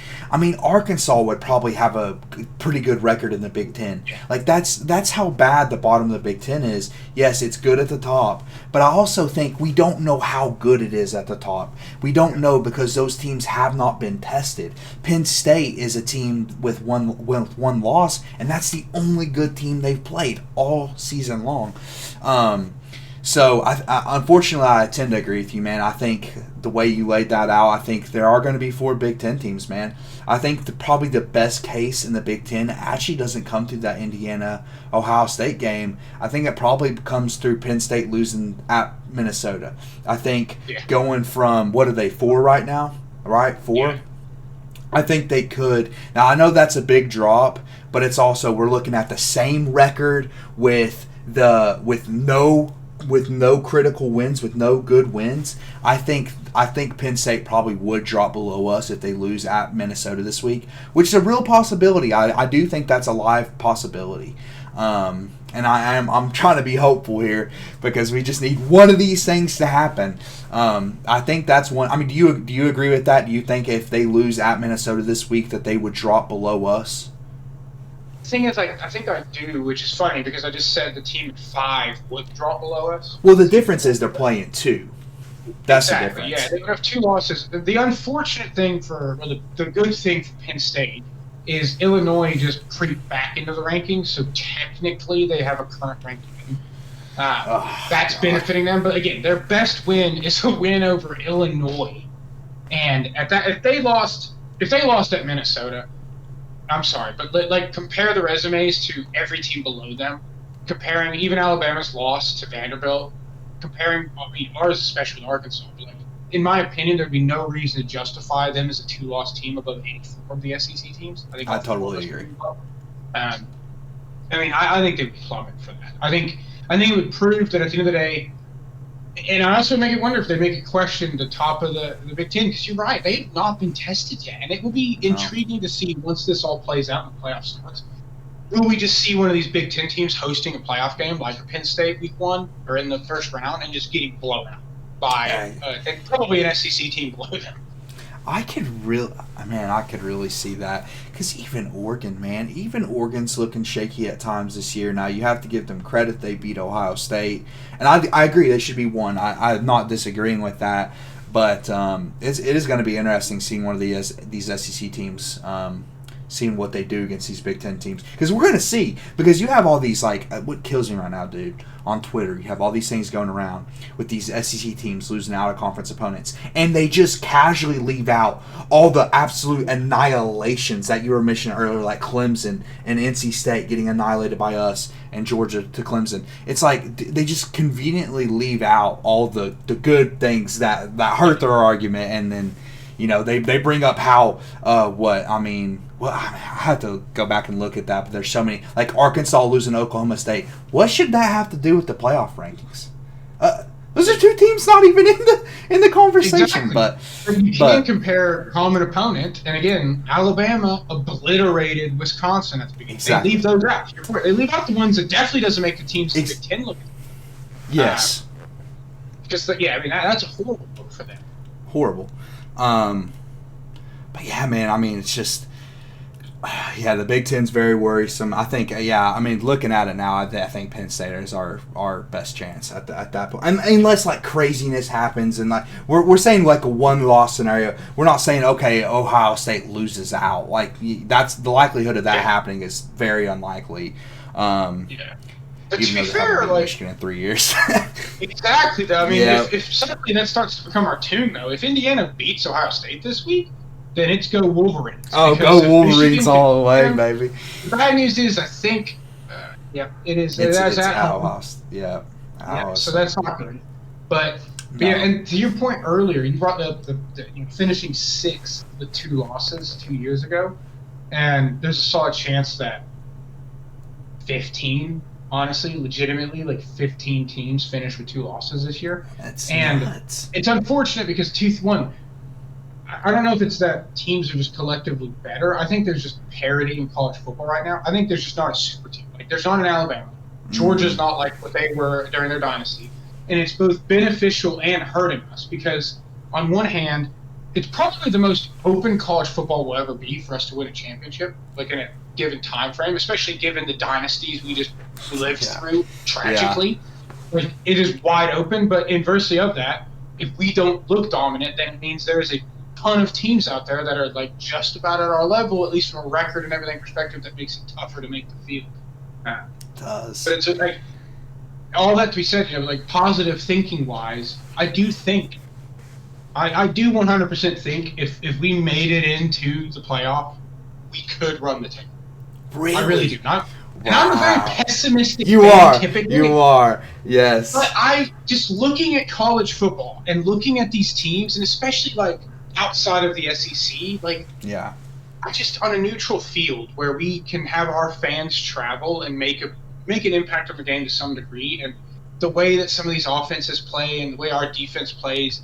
Arkansas would probably have a pretty good record in the Big Ten. Like, that's how bad the bottom of the Big Ten is. Yes, it's good at the top, but I also think we don't know how good it is at the top. We don't know because those teams have not been tested. Penn State is a team with one loss, and that's the only good team they've played all season long. So, unfortunately, I tend to agree with you, man. I think the way you laid that out, I think there are going to be 4 Big Ten teams, man. I think probably the best case in the Big Ten actually doesn't come through that Indiana-Ohio State game. I think it probably comes through Penn State losing at Minnesota. I think going from, what are they, 4 right now? Right? 4? Yeah. I think they could. Now, I know that's a big drop, but it's also, we're looking at the same record with no with no critical wins, with no good wins, I think Penn State probably would drop below us if they lose at Minnesota this week, which is a real possibility. I do think that's a live possibility. And I'm trying to be hopeful here because we just need one of these things to happen. I think that's one. I mean, do you agree with that? Do you think if they lose at Minnesota this week that they would drop below us? The thing is, I think I do, which is funny because I just said the team at 5 would drop below us. Well, the difference is they're playing 2. That's exactly, the difference. Yeah, they would have 2 losses. The unfortunate thing the good thing for Penn State is Illinois just creeped back into the rankings, so technically they have a current ranking. That's benefiting them, but again, their best win is a win over Illinois. And at that, if they lost at Minnesota, I'm sorry, but like compare the resumes to every team below them. Comparing even Alabama's loss to Vanderbilt, ours especially with Arkansas. But like, in my opinion, there'd be no reason to justify them as a 2-loss team above 84 of the SEC teams. I totally agree. I think they would plummet for that. I think it would prove that at the end of the day, and I also make it wonder if they make it question the top of the Big Ten, because you're right, they have not been tested yet, and it will be intriguing to see once this all plays out and the playoff starts. Will we just see one of these Big Ten teams hosting a playoff game like Penn State week 1 or in the first round and just getting blown out by and probably an SEC team below them? I could really see that because even Oregon's looking shaky at times this year. Now you have to give them credit; they beat Ohio State, and I agree they should be 1. I'm not disagreeing with that, but it is going to be interesting seeing one of these SEC teams. Seeing what they do against these Big Ten teams. Because we're going to see. Because you have all these, what kills me right now, dude, on Twitter, you have all these things going around with these SEC teams losing out of conference opponents. And they just casually leave out all the absolute annihilations that you were mentioning earlier, like Clemson and NC State getting annihilated by us and Georgia to Clemson. It's like they just conveniently leave out all the good things that hurt their argument. And then, they bring up how, I have to go back and look at that, but there's so many. Like Arkansas losing Oklahoma State. What should that have to do with the playoff rankings? Those are 2 teams not even in the conversation. Exactly. But you can compare common opponent, and again, Alabama obliterated Wisconsin at the beginning. Exactly. They leave those out. They leave out the ones that definitely doesn't make the teams in the Big Ten look. Yes. That's a horrible look for them. Horrible. But yeah, man. It's just. The Big Ten's very worrisome. I think, looking at it now, I think Penn State is our best chance at that point. Unless, craziness happens and, we're saying, a 1-loss scenario. We're not saying, okay, Ohio State loses out. That's the likelihood of that happening is very unlikely. But to be fair, Michigan in 3 years. Exactly, though. If suddenly that starts to become our tune, though, if Indiana beats Ohio State this week, then it's go Wolverines. Oh, go Wolverines all the way, baby. The bad news is, I think, it is. It's at home. Yeah. So that's not good. But and to your point earlier, you brought up the finishing 6th with 2 losses 2 years ago, and there's a solid chance that 15, honestly, legitimately, 15 teams finish with 2 losses this year. That's nuts. It's unfortunate because I don't know if it's that teams are just collectively better. I think there's just parity in college football right now. I think there's just not a super team. There's not an Alabama. Georgia's not like what they were during their dynasty. And it's both beneficial and hurting us because, on one hand, it's probably the most open college football will ever be for us to win a championship, in a given time frame, especially given the dynasties we just lived through tragically. Yeah. It is wide open, but inversely of that, if we don't look dominant, then it means there is a ton of teams out there that are just about at our level, at least from a record and everything perspective, that makes it tougher to make the field. It does. But it's all that to be said, positive thinking wise, I do think, I do 100% think if we made it into the playoff, we could run the table. Really? I really do. And I'm a very pessimistic You fan, are. typically. You are. Yes. But just looking at college football and looking at these teams, and especially outside of the SEC, I just on a neutral field where we can have our fans travel and make an impact on the game to some degree, and the way that some of these offenses play and the way our defense plays,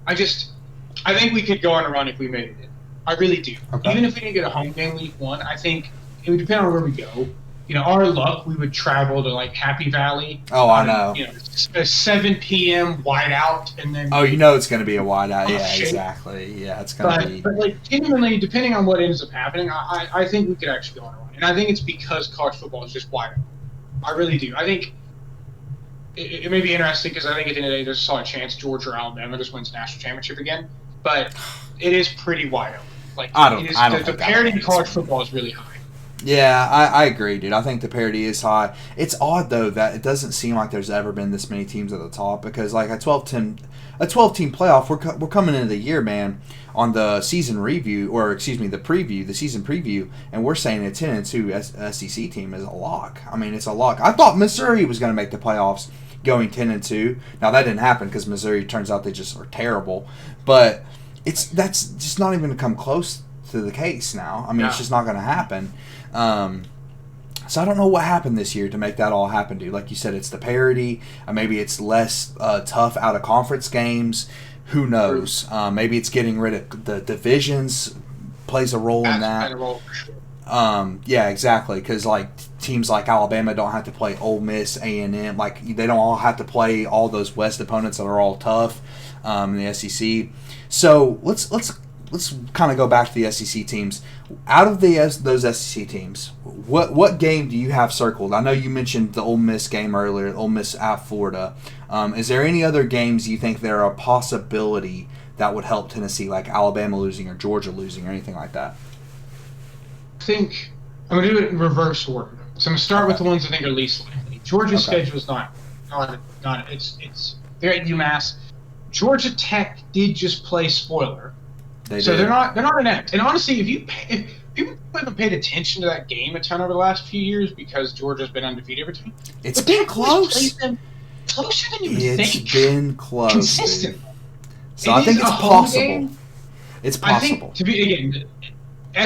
I think we could go on a run if we made it. I really do. Okay. Even if we didn't get a home game week 1, I think it would depend on where we go. Our luck, we would travel to like Happy Valley. Oh, I know. A 7 p.m. whiteout, and then. Oh, it's going to be a whiteout. Yeah, exactly. Yeah, it's going to be. But like genuinely, depending on what ends up happening, I think we could actually go on a run, and I think it's because college football is just wide open. I really do. I think it may be interesting because I think at the end of the day, there's a solid chance Georgia or Alabama just wins the national championship again, but it is pretty wide open. Like I don't the parity in college football is really high. Yeah, I agree, dude. I think the parity is high. It's odd though that it doesn't seem like there's ever been this many teams at the top because like a 12-team playoff, we're coming into the year, man, on the season review the season preview, and we're saying a 10-2 SEC team is a lock. I mean, it's a lock. I thought Missouri was going to make the playoffs going 10-2. Now that didn't happen because Missouri turns out they just are terrible, but that's just not even going to come close to the case now. I mean, It's just not going to happen. So I don't know what happened this year to make that all happen, dude. Like you said, it's the parity. Maybe it's less tough out of conference games. Who knows? Maybe it's getting rid of the divisions plays a role in that. A role for sure. Yeah, exactly. Because like teams like Alabama don't have to play Ole Miss, A&M. Like they don't all have to play all those West opponents that are all tough in the SEC. So let's kind of go back to the SEC teams. Out of those SEC teams, what game do you have circled? I know you mentioned the Ole Miss game earlier, Ole Miss at Florida. Is there any other games you think there are a possibility that would help Tennessee, like Alabama losing or Georgia losing or anything like that? I think I'm going to do it in reverse order. So I'm going to start with the ones I think are least likely. Georgia's schedule is not it's they're at UMass. Georgia Tech did just play spoiler. They're not inept. And honestly, if people haven't paid attention to that game a ton over the last few years because Georgia's been undefeated every time. It's been close. Closer than you would think. It's been close. Consistent. So I think it's possible. It's possible. I think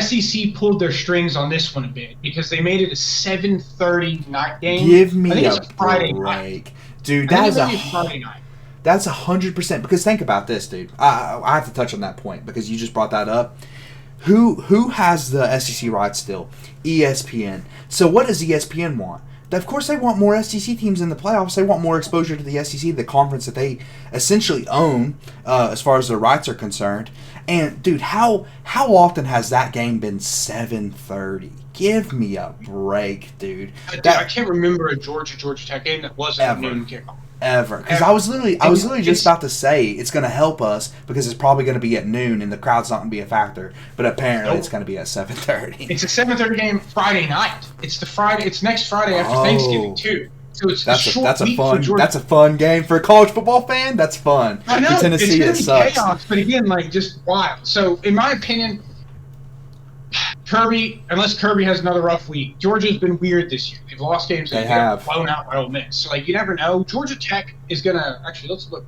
SEC pulled their strings on this one a bit because they made it a 7:30 night game. Give me a Friday night. Dude, That's a Friday night. That's 100%. Because think about this, dude. I have to touch on that point because you just brought that up. Who has the SEC rights still? ESPN. So what does ESPN want? Of course, they want more SEC teams in the playoffs. They want more exposure to the SEC, the conference that they essentially own as far as their rights are concerned. And, dude, how often has that game been 7:30? Give me a break, dude. I can't remember a Georgia Tech game that wasn't a noon kickoff. Ever. Because I was literally just about to say it's going to help us because it's probably going to be at noon and the crowd's not going to be a factor. But apparently it's going to be at 7:30. It's a 7:30 game Friday night. It's next Friday after Thanksgiving too. So that's a fun game for a college football fan. That's fun. I know. For Tennessee, it's it sucks. Chaos, but again, like just wild. So in my opinion, unless Kirby has another rough week, Georgia's been weird this year. They've lost games and they've blown out by Ole Miss. So, like, you never know. Georgia Tech is going to – actually, let's look.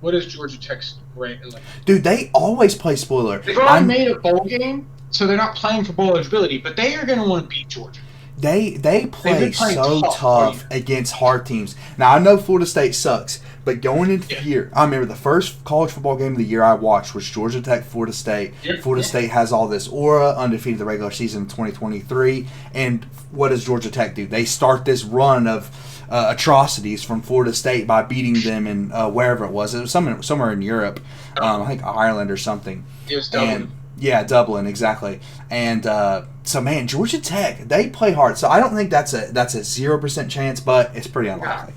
What is Georgia Tech's grade? Dude, they always play spoiler. They've already made a bowl game, so they're not playing for bowl eligibility, but they are going to want to beat Georgia. They play so tough against hard teams. Now, I know Florida State sucks, but going into the year, I remember the first college football game of the year I watched was Georgia Tech, Florida State. Florida State has all this aura, undefeated the regular season in 2023. And what does Georgia Tech do? They start this run of atrocities from Florida State by beating them in wherever it was. It was somewhere in Europe, I think Ireland or something. It was Dublin. Yeah, Dublin, exactly. And so, man, Georgia Tech, they play hard. So I don't think that's a 0% chance, but it's pretty unlikely.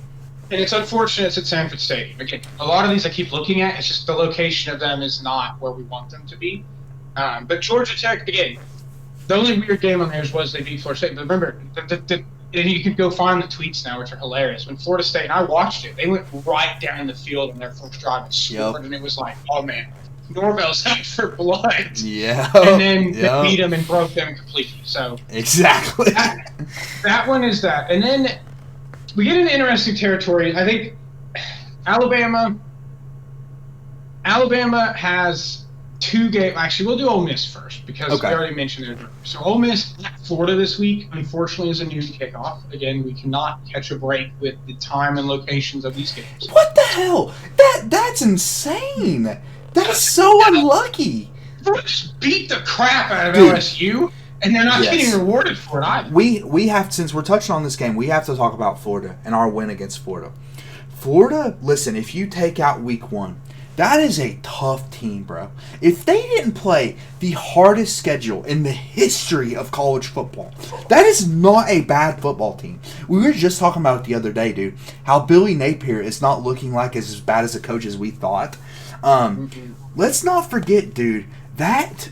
And it's unfortunate it's at Sanford Stadium. Again, a lot of these I keep looking at, it's just the location of them is not where we want them to be. But Georgia Tech, again, the only weird game on theirs was they beat Florida State. But remember, and you can go find the tweets now, which are hilarious. When Florida State, and I watched it, they went right down the field on their first drive and scored, and it was like, oh, man. Norvell's out for blood. Yeah. And then they beat them and broke them completely. So exactly. That one is that. And then we get into interesting territory. I think Alabama has two game. Actually, we'll do Ole Miss first because we Okay. already mentioned it. So Ole Miss at Florida this week, unfortunately, is a noon kickoff. Again, we cannot catch a break with the time and locations of these games. What the hell? That's insane. That's so unlucky. Florida just beat the crap out of Dude. LSU, and they're not Yes. getting rewarded for it either. We have, since we're touching on this game, we have to talk about Florida and our win against Florida. Florida, listen, if you take out week 1, that is a tough team, bro. If they didn't play the hardest schedule in the history of college football, that is not a bad football team. We were just talking about it the other day, dude, how Billy Napier is not looking like as bad as a coach as we thought. Let's not forget, dude, that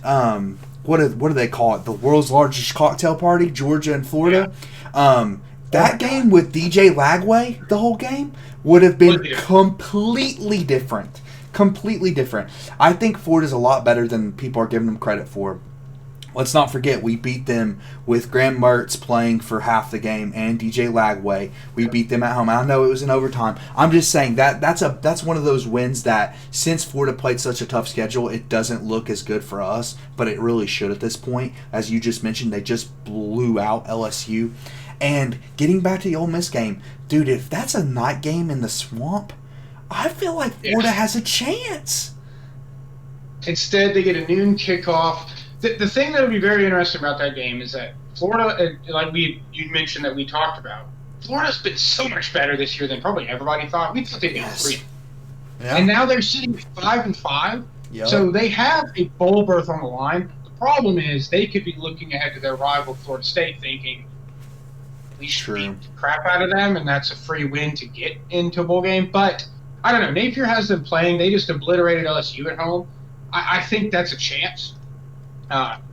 what do they call it? The world's largest cocktail party, Georgia and Florida. That game with DJ Lagway, the whole game, would have been completely different. Completely different. I think Florida's a lot better than people are giving them credit for. Let's not forget, we beat them with Graham Mertz playing for half the game and DJ Lagway. We beat them at home. I know it was in overtime. I'm just saying that's one of those wins that, since Florida played such a tough schedule, it doesn't look as good for us, but it really should at this point. As you just mentioned, they just blew out LSU. And getting back to the Ole Miss game, dude, if that's a night game in the swamp, I feel like Florida has a chance. Instead, they get a noon kickoff. The thing that would be very interesting about that game is that Florida, like you mentioned that we talked about, Florida's been so much better this year than probably everybody thought. We thought they'd be 3. Yeah. And now they're sitting 5-5. Yep. So they have a bowl berth on the line. The problem is they could be looking ahead to their rival Florida State thinking, we should beat the crap out of them, and that's a free win to get into a bowl game. But I don't know. Napier has them playing. They just obliterated LSU at home. I think that's a chance.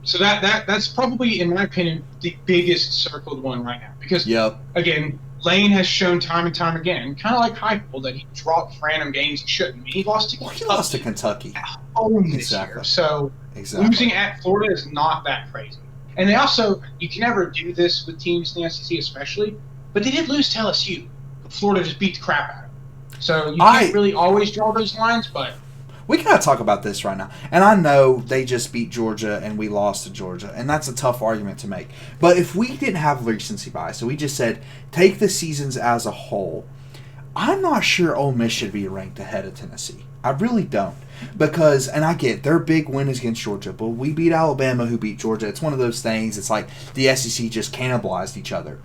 So that's probably, in my opinion, the biggest circled one right now. Because, again, Lane has shown time and time again, kind of like Heupel, that he dropped random games he shouldn't. He lost to Kentucky. At home this year. So losing at Florida is not that crazy. And they also, you can never do this with teams in the SEC especially, but they did lose to LSU. Florida just beat the crap out of them. So you can't really always draw those lines, but we gotta talk about this right now. And I know they just beat Georgia and we lost to Georgia, and that's a tough argument to make. But if we didn't have recency bias, so we just said take the seasons as a whole, I'm not sure Ole Miss should be ranked ahead of Tennessee. I really don't. Because, and I get their big win is against Georgia, but we beat Alabama, who beat Georgia. It's one of those things. It's like the SEC just cannibalized each other.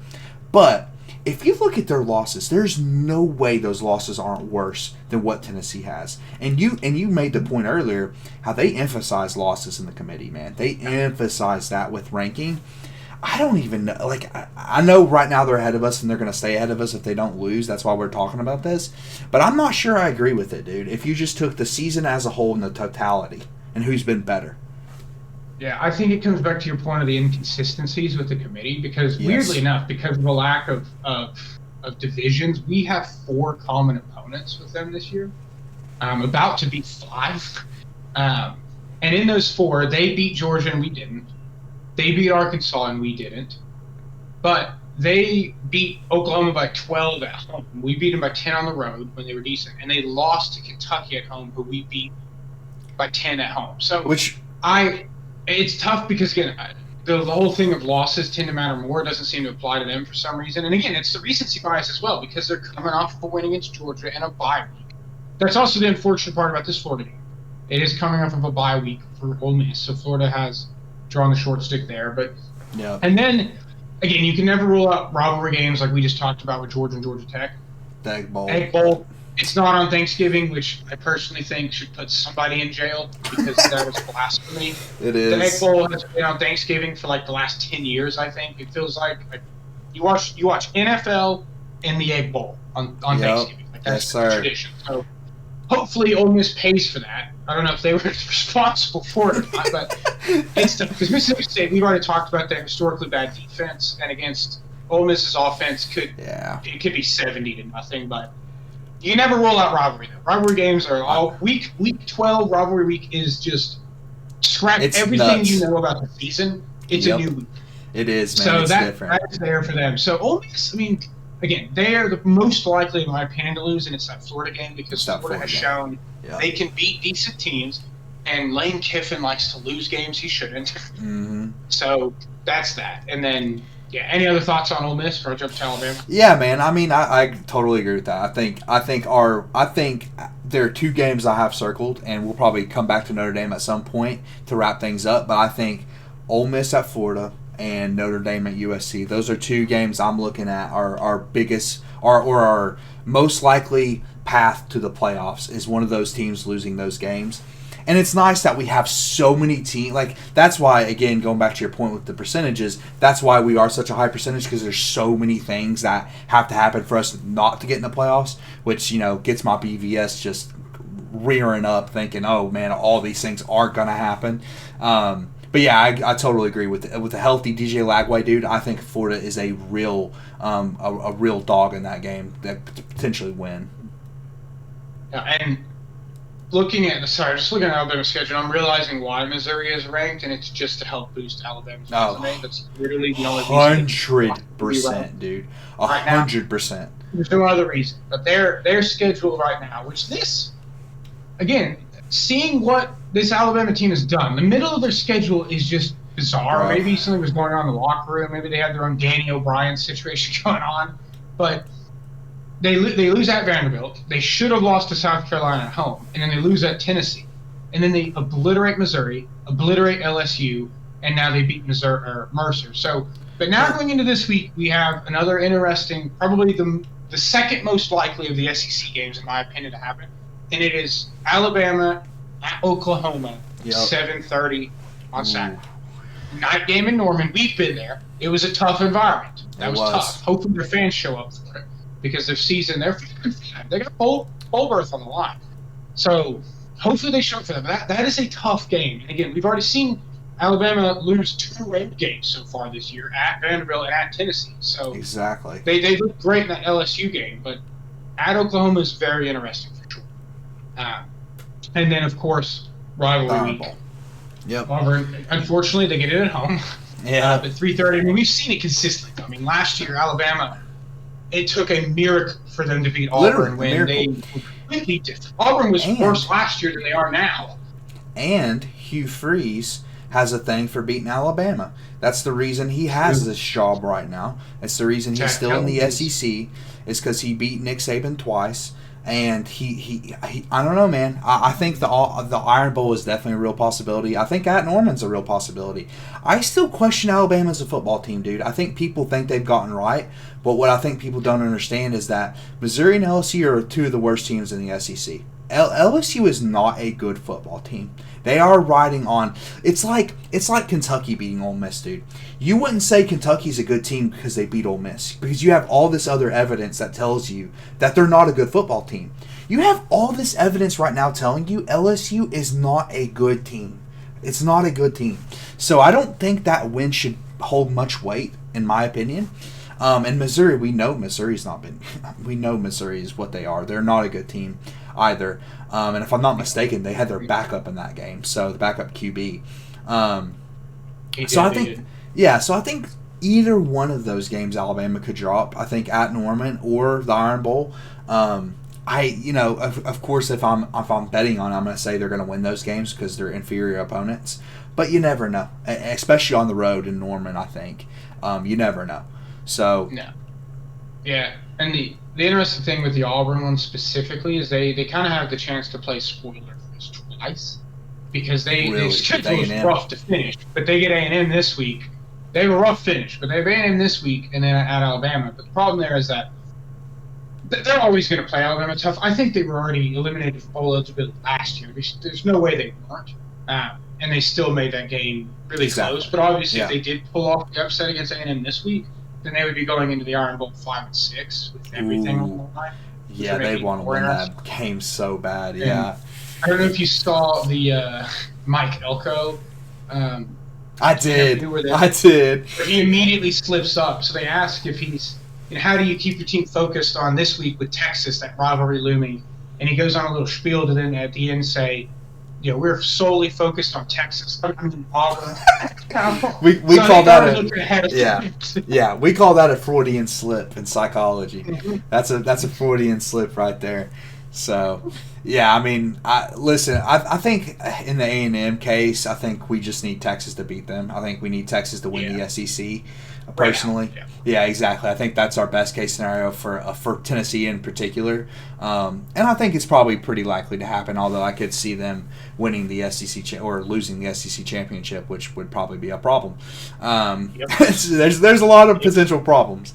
But if you look at their losses, there's no way those losses aren't worse than what Tennessee has. And you made the point earlier how they emphasize losses in the committee, man. They emphasize that with ranking. I don't even know. Like, I know right now they're ahead of us, and they're going to stay ahead of us if they don't lose. That's why we're talking about this. But I'm not sure I agree with it, dude. If you just took the season as a whole in the totality, and who's been better. Yeah, I think it comes back to your point of the inconsistencies with the committee, because weirdly enough, because of the lack of divisions, we have 4 common opponents with them this year. About to be 5. And in those 4, they beat Georgia and we didn't. They beat Arkansas and we didn't. But they beat Oklahoma by 12 at home. We beat them by 10 on the road when they were decent. And they lost to Kentucky at home, who we beat by 10 at home. So it's tough because, again, the whole thing of losses tend to matter more. It doesn't seem to apply to them for some reason. And, again, it's the recency bias as well, because they're coming off of a win against Georgia and a bye week. That's also the unfortunate part about this Florida game. It is coming off of a bye week for Ole Miss, so Florida has drawn the short stick there. But and then, again, you can never rule out rivalry games like we just talked about with Georgia and Georgia Tech. The Egg Bowl. Egg Bowl. It's not on Thanksgiving, which I personally think should put somebody in jail because that was blasphemy. It is. The Egg Bowl has been on Thanksgiving for like the last 10 years, I think. It feels like you watch NFL and the Egg Bowl on Thanksgiving. Like, that's the tradition. So hopefully Ole Miss pays for that. I don't know if they were responsible for it or not, but it's tough. Because Mississippi State, we've already talked about their historically bad defense, and against Ole Miss's offense could be 70-0, but you never rule out rivalry, though. Rivalry games are all week 12 rivalry week is just scrap everything nuts. You know about the season. It's a new week. It is, man. So it's different. That's there for them. So Ole Miss, I mean, again, they are the most likely, in my opinion, to lose, and it's that Florida game because Florida has shown they can beat decent teams. And Lane Kiffin likes to lose games he shouldn't. Mm-hmm. So that's that. And then, yeah, any other thoughts on Ole Miss before I jump to Alabama? Yeah, man. I mean, I totally agree with that. I think there are two games I have circled, and we'll probably come back to Notre Dame at some point to wrap things up. But I think Ole Miss at Florida and Notre Dame at USC. Those are two games I'm looking at our biggest or our most likely path to the playoffs is one of those teams losing those games. And it's nice that we have so many teams. Like, that's why, again, going back to your point with the percentages, that's why we are such a high percentage, because there's so many things that have to happen for us not to get in the playoffs, which, gets my BVS just rearing up thinking, oh, man, all these things are going to happen. But, yeah, I totally agree with a healthy DJ Lagway, dude. I think Florida is a real real dog in that game that could potentially win. Yeah, and just looking at Alabama's schedule, I'm realizing why Missouri is ranked, and it's just to help boost Alabama's resume. That's literally the only reason. 100%, dude. Right now, 100%. There's no other reason. But their schedule right now, again, seeing what this Alabama team has done, the middle of their schedule is just bizarre. Right. Maybe something was going on in the locker room. Maybe they had their own Danny O'Brien situation going on. But they lose at Vanderbilt. They should have lost to South Carolina at home. And then they lose at Tennessee. And then they obliterate Missouri, obliterate LSU, and now they beat Mercer. So, but now going into this week, we have another interesting, probably the second most likely of the SEC games, in my opinion, to happen. And it is Alabama at Oklahoma, 7:30 on Saturday. Night game in Norman. We've been there. It was a tough environment. That was tough. Hopefully their fans show up for it, because their season, they got bowl berth on the line. So hopefully they show up for them. That is a tough game. And again, we've already seen Alabama lose 2 road games so far this year, at Vanderbilt and at Tennessee. So exactly, they look great in that LSU game, but at Oklahoma is very interesting for sure. And then, of course, rivalry week. Yep. Auburn, unfortunately, they get it at home. Yeah. But 3:30. I mean, we've seen it consistently. I mean, last year Alabama, it took a miracle for them to beat Auburn when they were completely different. Auburn was worse last year than they are now. And Hugh Freeze has a thing for beating Alabama. That's the reason he has this job right now. It's the reason he's still in the SEC, is because he beat Nick Saban twice. And he I don't know, man. I think the Iron Bowl is definitely a real possibility. I think at Norman's a real possibility. I still question Alabama as a football team, dude. I think people think they've gotten right, but what I think people don't understand is that Missouri and LSU are 2 of the worst teams in the SEC. LSU is not a good football team. They are riding on. It's like Kentucky beating Ole Miss, dude. You wouldn't say Kentucky's a good team because they beat Ole Miss, because you have all this other evidence that tells you that they're not a good football team. You have all this evidence right now telling you LSU is not a good team. It's not a good team. So I don't think that win should hold much weight, in my opinion. And Missouri, we know Missouri's not been. We know Missouri is what they are. They're not a good team either. And if I'm not mistaken, they had their backup in that game, so the backup QB. So I think either one of those games Alabama could drop. I think at Norman or the Iron Bowl. Of course, if I'm betting on, I'm going to say they're going to win those games because they're inferior opponents. But you never know, especially on the road in Norman. I think you never know. So no, yeah, and the interesting thing with the Auburn one specifically is they kind of have the chance to play spoiler for us twice, because their schedule is rough to finish, but they get A&M this week. They have a rough finish, but they have A&M this week and then at Alabama. But the problem there is that they're always going to play Alabama tough. I think they were already eliminated from bowl eligibility last year. There's no way they weren't. And they still made that game really close. But obviously, if they did pull off the upset against A&M this week, then they would be going into the Iron Bowl 5-6 with everything on the line. Yeah, they want to win that game so bad. Yeah. I don't know if you saw the Mike Elko. I did. Where he immediately slips up. So they ask if he's, how do you keep your team focused on this week with Texas, that rivalry looming? And he goes on a little spiel to then at the end say, we're solely focused on Texas. I mean, Auburn. we call that we call that a Freudian slip in psychology. Mm-hmm. That's a Freudian slip right there. So, yeah, I mean, I think in the A&M case, I think we just need Texas to beat them. I think we need Texas to win the SEC. Personally, Right now, yeah, exactly. I think that's our best case scenario for Tennessee in particular, and I think it's probably pretty likely to happen. Although I could see them winning the SEC or losing the SEC championship, which would probably be a problem. Yep. There's a lot of potential problems.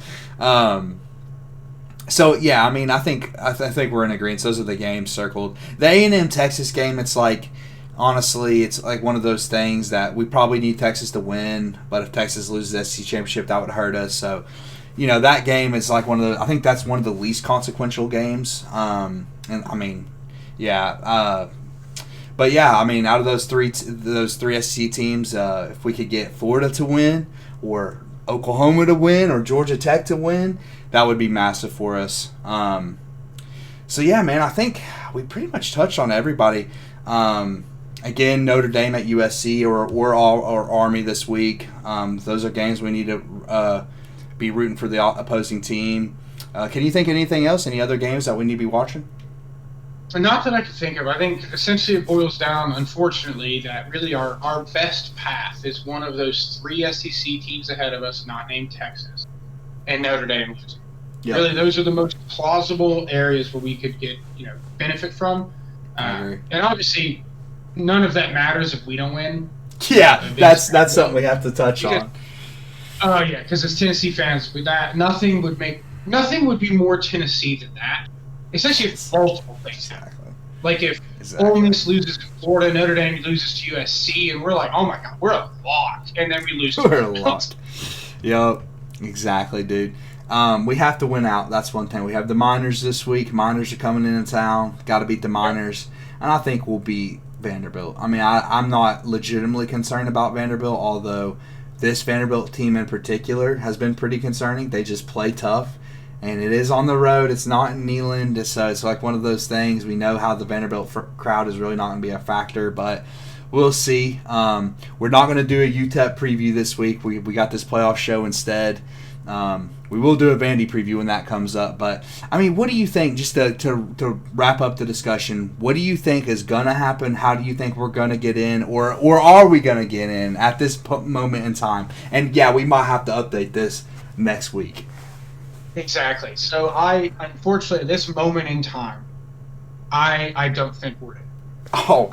So yeah, I mean, I think we're in agreement. Those are the games circled. The A&M Texas game, it's like, honestly, it's like one of those things that we probably need Texas to win. But if Texas loses the SEC championship, that would hurt us. So, that game is like one of the. I think that's one of the least consequential games. And I mean, yeah. But yeah, I mean, out of those three SEC teams, if we could get Florida to win, or Oklahoma to win, or Georgia Tech to win, that would be massive for us. So yeah, man, I think we pretty much touched on everybody. Again, Notre Dame at USC or Army this week. Those are games we need to be rooting for the opposing team. Can you think of anything else? Any other games that we need to be watching? Not that I can think of. I think essentially it boils down, unfortunately, that really our best path is one of those three SEC teams ahead of us, not named Texas, and Notre Dame. Yep. Really, those are the most plausible areas where we could get benefit from. I agree. And obviously, none of that matters if we don't win. Yeah, that's something we have to touch on. Oh yeah, because as Tennessee fans, with that, nothing would be more Tennessee than that. Especially if multiple things happen. Like if Ole Miss loses to Florida, Notre Dame loses to USC, and we're like, oh my god, we're a lock, and then we lose. We're a lock. Yep, exactly, dude. We have to win out. That's one thing. We have the Miners this week. Miners are coming into town. Got to beat the Miners, and I think we'll beat Vanderbilt. I mean, I'm not legitimately concerned about Vanderbilt, although this Vanderbilt team in particular has been pretty concerning. They just play tough. And it is on the road. It's not in Neyland. So it's like one of those things. We know how the Vanderbilt crowd is really not going to be a factor, but we'll see. We're not going to do a UTEP preview this week. We got this playoff show instead. We will do a Vandy preview when that comes up. But, I mean, what do you think, just to wrap up the discussion, what do you think is going to happen? How do you think we're going to get in? Or are we going to get in at this moment in time? And, yeah, we might have to update this next week. Exactly. So unfortunately, at this moment in time, I don't think we're in. Oh,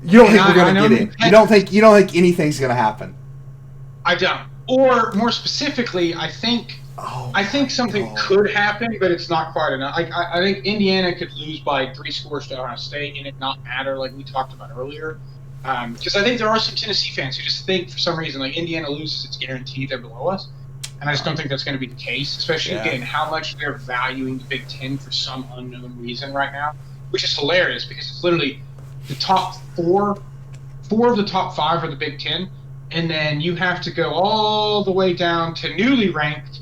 you don't think we're going to get in? You don't think anything's going to happen? I don't. Or more specifically, I think something could happen, but it's not quite enough. I think Indiana could lose by 3 scores to Ohio State and it not matter, like we talked about earlier. Because I think there are some Tennessee fans who just think for some reason, like Indiana loses, it's guaranteed they're below us. And I just don't think that's going to be the case, especially, again, how much they're valuing the Big Ten for some unknown reason right now, which is hilarious because it's literally the top four of the top 5 are the Big Ten, and then you have to go all the way down to newly ranked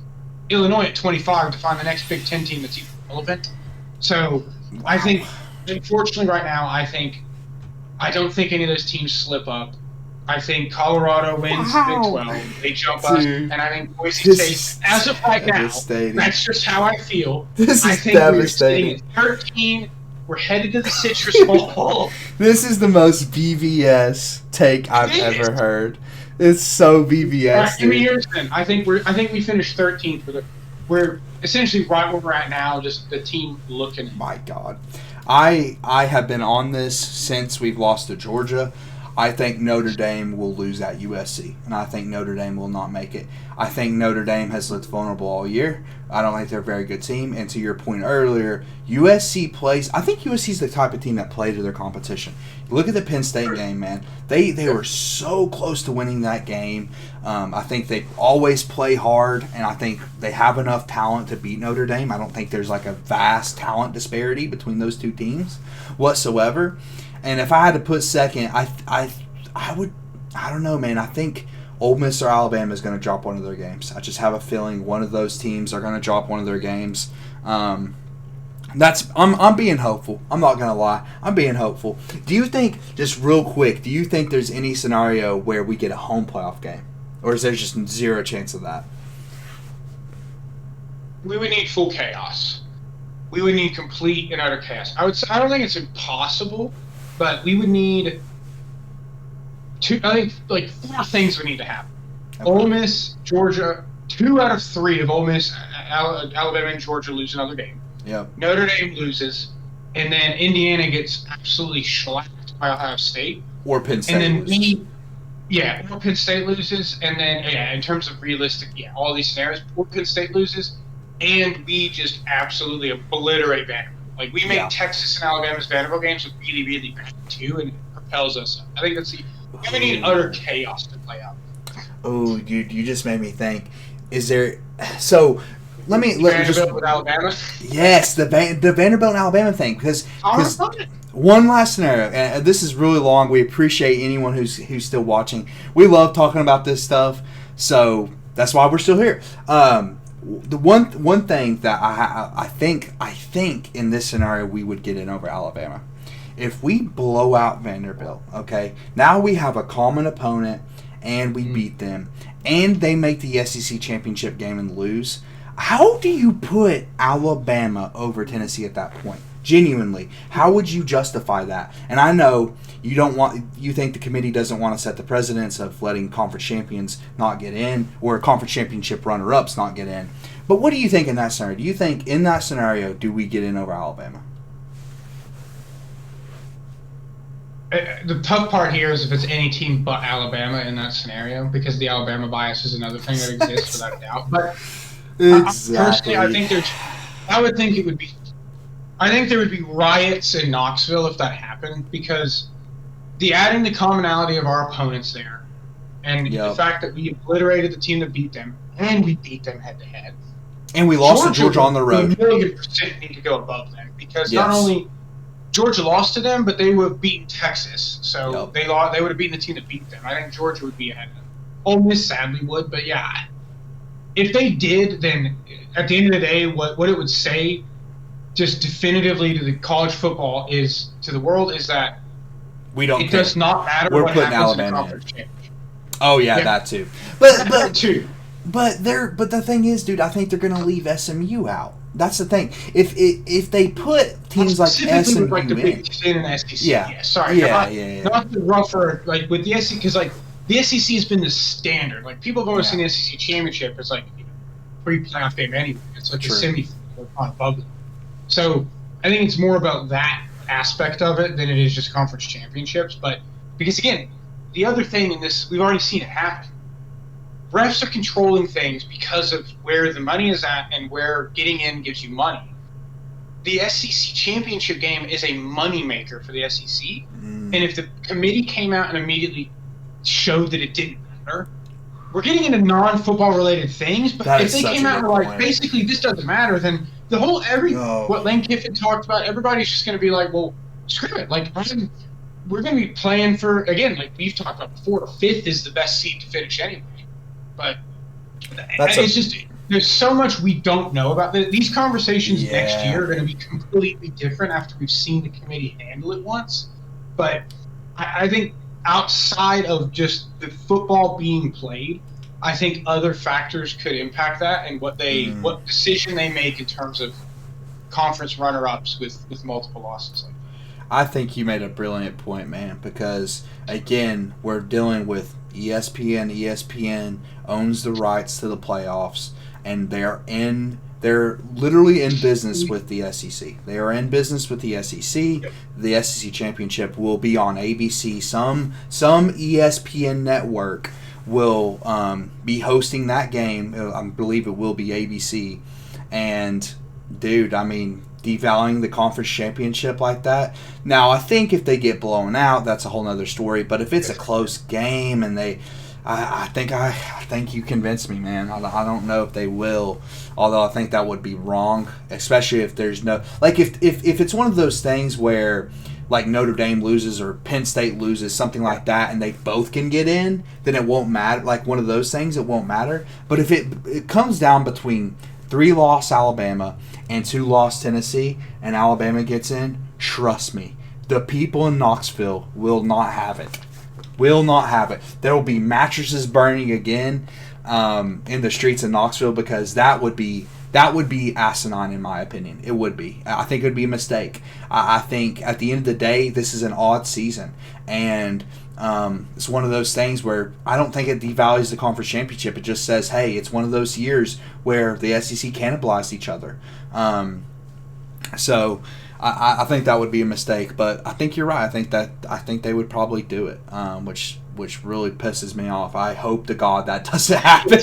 Illinois at 25 to find the next Big Ten team that's even relevant. So I think, unfortunately right now, I don't think any of those teams slip up. I think Colorado wins Big 12. They jump us, and I think Boise State, as of right now, that's just how I feel. I think we're sitting at 13. We're headed to the Citrus Bowl. This is the most BVS take I've ever heard. It's so BVS. Give me yours then. I think we finished 13th. We're essentially right where we're at now. Just the team looking. My God, I have been on this since we've lost to Georgia. I think Notre Dame will lose at USC, and I think Notre Dame will not make it. I think Notre Dame has looked vulnerable all year. I don't think they're a very good team. And to your point earlier, USC plays – I think USC is the type of team that play to their competition. Look at the Penn State game, man. They were so close to winning that game. I think they always play hard, and I think they have enough talent to beat Notre Dame. I don't think there's like a vast talent disparity between those two teams whatsoever. And if I had to put second, I don't know, man. I think Ole Miss or Alabama is going to drop one of their games. I just have a feeling one of those teams are going to drop one of their games. I'm being hopeful. I'm not going to lie. I'm being hopeful. Do you think, just real quick, do you think there's any scenario where we get a home playoff game? Or is there just zero chance of that? We would need full chaos. we would need complete and utter chaos. I would say I don't think it's impossible, but we would need two. I think like four things would need to happen. Okay. Ole Miss, Georgia. 2 out of 3 of Ole Miss, Alabama, and Georgia lose another game. Yep. Notre Dame loses, and then Indiana gets absolutely shellacked by Ohio State. Or Penn State and then loses. or Penn State loses, and then in terms of realistic, all these scenarios, or Penn State loses, and we just absolutely obliterate Vanderbilt. Like we make Texas and Alabama's Vanderbilt games look really, really bad too, and it propels us up. I think that's we need utter chaos to play out. Oh, you just made me think. Is there so? Let me Vanderbilt with Alabama. Yes, the Vanderbilt and Alabama thing because one last scenario, and this is really long. We appreciate anyone who's still watching. We love talking about this stuff, so that's why we're still here. The one thing that I think in this scenario we would get in over Alabama if we blow out Vanderbilt. Okay, now we have a common opponent and we beat them, and they make the SEC championship game and lose. How do you put Alabama over Tennessee at that point? Genuinely, how would you justify that? And I know you think the committee doesn't want to set the precedence of letting conference champions not get in or conference championship runner-ups not get in. But what do you think in that scenario? Do you think in that scenario do we get in over Alabama? The tough part here is if it's any team but Alabama in that scenario, because the Alabama bias is another thing that exists without a doubt. But exactly. personally, I would think there would be riots in Knoxville if that happened, because adding the commonality of our opponents there, and the fact that we obliterated the team that beat them, and we beat them head to head, and we lost to Georgia on the road. 1,000,000% need to go above them, because not only Georgia lost to them, but they would have beaten Texas. So they would have beaten the team that beat them. I think Georgia would be ahead of them. Ole Miss sadly would, but if they did, then at the end of the day, what it would say, just definitively to the college football is to the world, is that it does not matter what happens in the conference championship. Oh yeah, that too. But the thing is, dude, I think they're going to leave SMU out. That's the thing. If they put teams like SMU like the Big Ten and SEC, not the rougher with the SEC, because the SEC has been the standard. Like people have always seen the SEC championship as pre-playoff game anyway. It's like a semi-final above them. So I think it's more about that aspect of it than it is just conference championships. But because again, the other thing in this, we've already seen it happen. Refs are controlling things because of where the money is at and where getting in gives you money. The SEC championship game is a moneymaker for the SEC. And if the committee came out and immediately showed that it didn't matter, we're getting into non-football related things, but if they came out and were basically this doesn't matter, then the whole what Lane Kiffin talked about, everybody's just going to be like, well, screw it. We're going to be playing for, again, like we've talked about before, 5th is the best seed to finish anyway. But there's so much we don't know about this. These conversations next year are going to be completely different after we've seen the committee handle it once. But I think outside of just the football being played, I think other factors could impact that and what decision they make in terms of conference runner-ups with multiple losses. I think you made a brilliant point, man, because, again, we're dealing with ESPN. ESPN owns the rights to the playoffs, and they're literally in business with the SEC. They are in business with the SEC. Yep. The SEC championship will be on ABC. Some ESPN network will be hosting that game. I believe it will be ABC. And, dude, I mean, devaluing the conference championship like that. Now, I think if they get blown out, that's a whole nother story. But if it's a close game and I think you convinced me, man. I don't know if they will, although I think that would be wrong, especially if there's no if it's one of those things where Notre Dame loses or Penn State loses, something like that, and they both can get in, then it won't matter. Like one of those things, it won't matter. But if it comes down between 3-loss Alabama and 2-loss Tennessee, and Alabama gets in, trust me, the people in Knoxville will not have it. Will not have it. There will be mattresses burning again in the streets of Knoxville, because that would be That would be asinine in my opinion. It would be. I think it would be a mistake. I think at the end of the day, this is an odd season, and it's one of those things where I don't think it devalues the conference championship. It just says, hey, it's one of those years where the SEC cannibalized each other. So I think that would be a mistake, but I think you're right. I think they would probably do it, which really pisses me off. I hope to God that doesn't happen.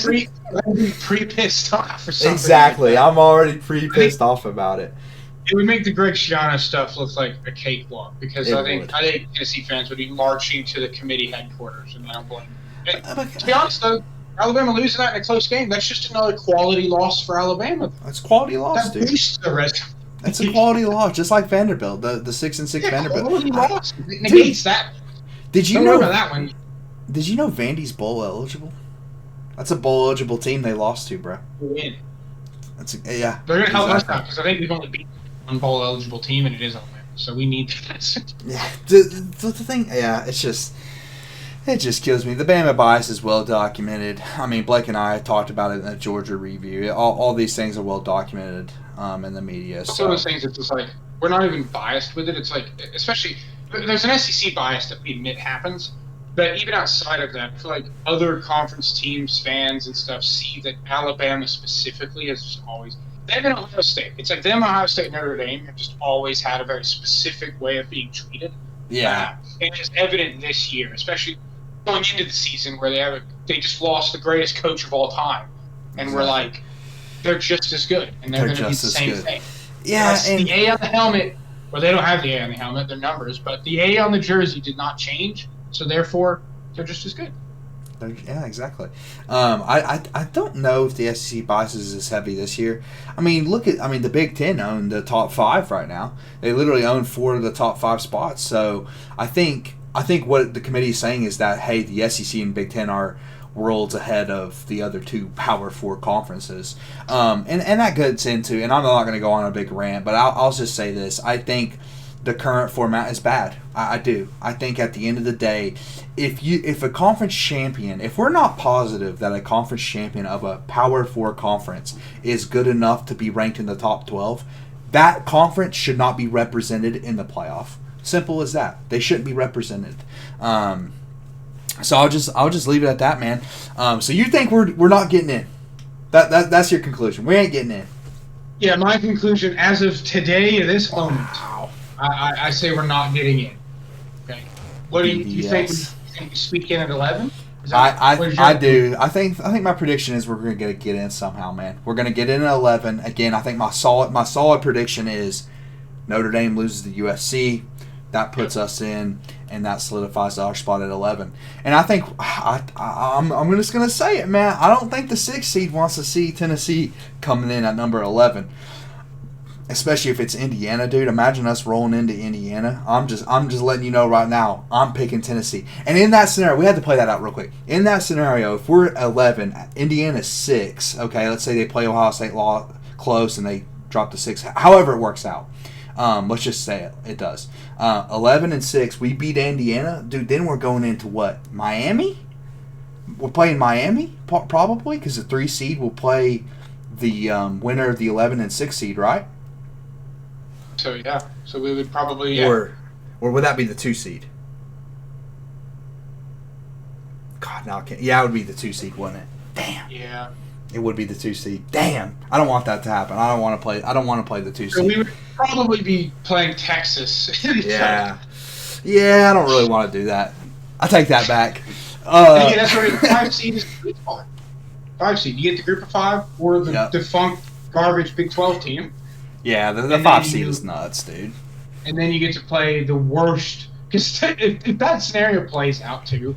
Pretty pissed off for something. Exactly, like I'm already pretty pissed off about it. It would make the Greg Schiano stuff look like a cakewalk because I think Tennessee fans would be marching to the committee headquarters, and I don't blame them. To be honest, though, Alabama losing that in a close game, that's just another quality loss for Alabama. That's quality loss, dude. Boosts the resume. That's a quality loss, just like Vanderbilt, the 6-6 Vanderbilt. Quality loss. It negates that. Did you know that one? Did you know Vandy's bowl eligible? That's a bowl eligible team they lost to, bro. Win. Yeah. They're gonna help us out because I think we've only beaten one bowl eligible team, and it is Alabama, so we need that. Yeah. The thing, yeah, it just kills me. The Bama bias is well documented. I mean, Blake and I talked about it in the Georgia review. All these things are well documented in the media. It's one of those things that's just like we're not even biased with it. It's like, especially there's an SEC bias that we admit happens, but even outside of that, I feel like other conference teams, fans, and stuff see that Alabama specifically has just always. Them and Ohio State. It's like them, Ohio State, and Notre Dame have just always had a very specific way of being treated. Yeah. And it's evident this year, especially going into the season where they just lost the greatest coach of all time. And we're like, they're just as good. And they're going to be the same thing. Yeah. And the A on the helmet, well, they don't have the A on the helmet, their numbers, but the A on the jersey did not change. So therefore, they're just as good. Yeah, exactly. I don't know if the SEC bias is as heavy this year. I mean, the Big Ten own the top 5 right now. They literally own 4 of the top 5 spots. So I think what the committee is saying is that, hey, the SEC and Big Ten are worlds ahead of the other 2 Power 4 conferences. And that gets into, and I'm not going to go on a big rant, but I'll just say this. I think the current format is bad. I do. I think at the end of the day, if a conference champion, if we're not positive that a conference champion of a Power 4 conference is good enough to be ranked in the top 12, that conference should not be represented in the playoff. Simple as that. They shouldn't be represented. So I'll just leave it at that, man. So you think we're not getting in? That's your conclusion. We ain't getting in. Yeah, my conclusion as of today, at this moment, Wow. I say we're not getting in. Okay. What do you think? You speak in at 11? I do. I think my prediction is we're going to get in somehow, man. We're going to get in at 11. Again, I think my solid prediction is Notre Dame loses to USC. That puts us in, and that solidifies our spot at 11. And I think I'm just going to say it, man. I don't think the 6th seed wants to see Tennessee coming in at number 11. Especially if it's Indiana, dude. Imagine us rolling into Indiana. I'm just letting you know right now. I'm picking Tennessee. And in that scenario, we had to play that out real quick. In that scenario, if we're 11, Indiana's 6. Okay, let's say they play Ohio State close and they drop to 6. However it works out. Let's just say it does. 11 and 6, we beat Indiana, dude. Then we're going into what? Miami? We're playing Miami probably because the 3 seed will play the winner of the 11 and 6 seed, right? So yeah, so we would probably or would that be the 2 seed? God, now I can't. Yeah, it would be the 2 seed, wouldn't it? Damn. Yeah. It would be the 2 seed. Damn. I don't want that to happen. I don't want to play the 2 seed. So we would probably be playing Texas. Yeah. Yeah, I don't really want to do that. I take that back. Again, that's where the 5 seed is. 5 seed. You get the group of 5 or the defunct garbage Big 12 team. Yeah, the 5 seed is nuts, dude. And then you get to play the worst. Because if that scenario plays out too,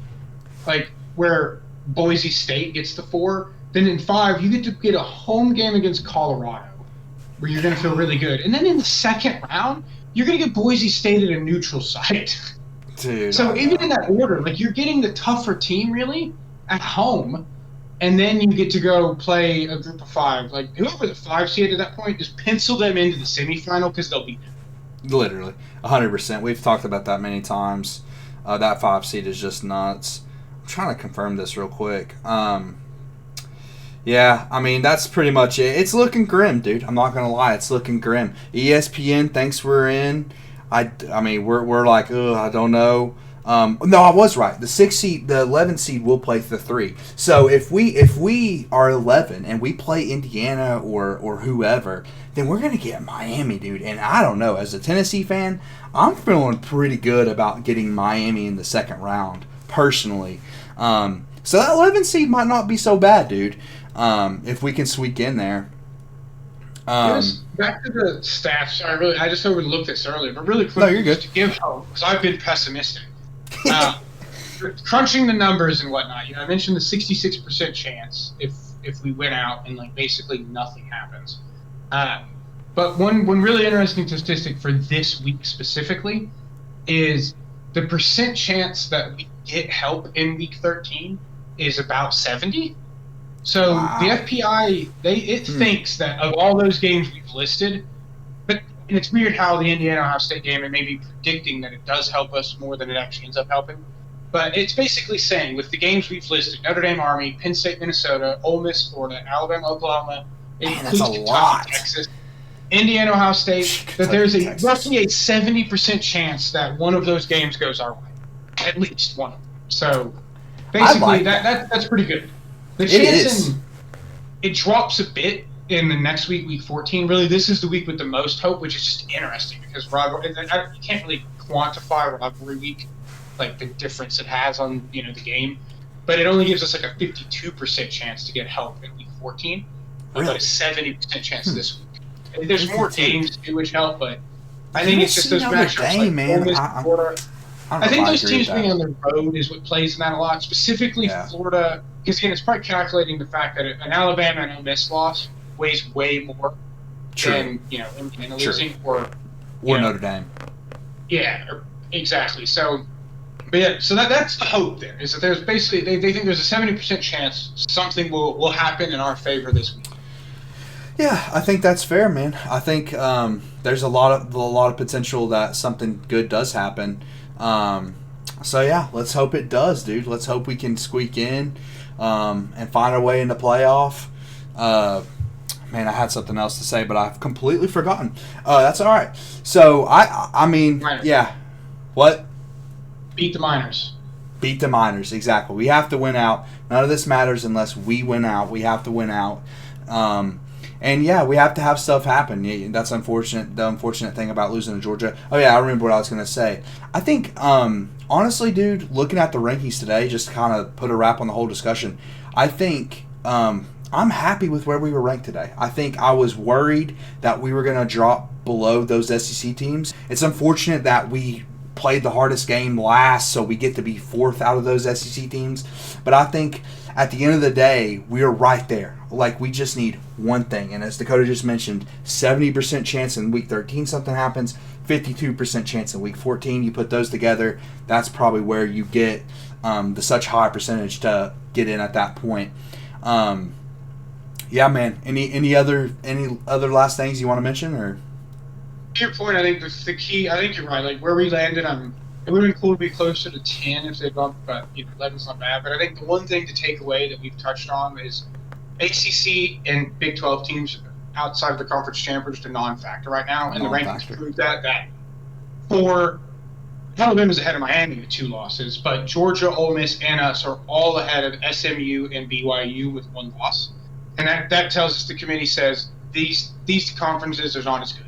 like where Boise State gets the 4, then in 5 you get to get a home game against Colorado, where you're going to feel really good. And then in the second round, you're going to get Boise State at a neutral site. Dude. So even in that order, like you're getting the tougher team really at home. And then you get to go play a group of 5. Like, whoever the 5 seed at that point, just pencil them into the semifinal because they'll beat them. Literally. 100%. We've talked about that many times. That 5 seed is just nuts. I'm trying to confirm this real quick. Yeah, Yeah, I mean that's pretty much it. It's looking grim, dude. I'm not gonna lie, it's looking grim. ESPN thinks we're in. I mean we're like, ugh, I don't know. No, I was right. The 6 seed, the 11 seed will play the 3. So if we are 11 and we play Indiana or whoever, then we're gonna get Miami, dude. And I don't know. As a Tennessee fan, I'm feeling pretty good about getting Miami in the second round personally. So that 11 seed might not be so bad, dude. If we can squeak in there. Back to the stats. I just overlooked this earlier, but really quickly, No, you're good. to give hope, because I've been pessimistic. Crunching the numbers and whatnot, I mentioned the 66% chance if we win out and like basically nothing happens. But one really interesting statistic for this week specifically is the percent chance that we get help in week 13 is about 70. So Wow. the FPI thinks that of all those games we've listed, and it's weird how the Indiana Ohio State game, it may be predicting that it does help us more than it actually ends up helping. But it's basically saying with the games we've listed, Notre Dame, Army, Penn State, Minnesota, Ole Miss, Florida, Alabama, Oklahoma, that's a lot. Texas, Indiana, Ohio State, that there's roughly a 70% chance that one of those games goes our way. At least one of them. So basically, like that's pretty good. The It chance is. it drops a bit in the next week, week 14. Really, this is the week with the most hope, which is just interesting because you can't really quantify rivalry week, like the difference it has on the game. But it only gives us like a 52% chance to get help in week 14, but a 70% chance this week. And there's more games too which help, but I think it's just those matchups. Dame, man. I think those teams being on the road is what plays in that a lot, specifically Florida. Because again, it's probably calculating the fact that an Alabama and Ole Miss loss weighs way more than Indiana losing or Notre Dame. Yeah, exactly. So, but yeah, so that's the hope there is that there's basically they think there's a 70% chance something will happen in our favor this week. Yeah, I think that's fair, man. I think there's a lot of potential that something good does happen. So yeah, let's hope it does, dude. Let's hope we can squeak in and find our way in the playoff. Man, I had something else to say, but I've completely forgotten. That's all right. So I mean, yeah. What? Beat the Miners. Beat the Miners, exactly. We have to win out. None of this matters unless we win out. We have to win out. And yeah, we have to have stuff happen. That's unfortunate. The unfortunate thing about losing to Georgia. Oh yeah, I remember what I was going to say. I think, honestly, dude, looking at the rankings today, just to kind of put a wrap on the whole discussion, I think I'm happy with where we were ranked today. I think I was worried that we were going to drop below those SEC teams. It's unfortunate that we played the hardest game last, so we get to be fourth out of those SEC teams. But I think at the end of the day, we are right there. Like, we just need one thing. And as Dakota just mentioned, 70% chance in week 13 something happens, 52% chance in week 14. You put those together, that's probably where you get the such high percentage to get in at that point. Yeah, man. Any other last things you want to mention, or? To your point, I think the key. I think you're right. Like where we landed, it would have been cool to be closer to 10 if they'd bumped, but 11's not bad. But I think the one thing to take away that we've touched on is ACC and Big 12 teams outside of the conference champions are non-factor right now, and the rankings prove that. For Alabama's ahead of Miami with 2 losses, but Georgia, Ole Miss, and us are all ahead of SMU and BYU with 1 loss, and that tells us the committee says these conferences are not as good.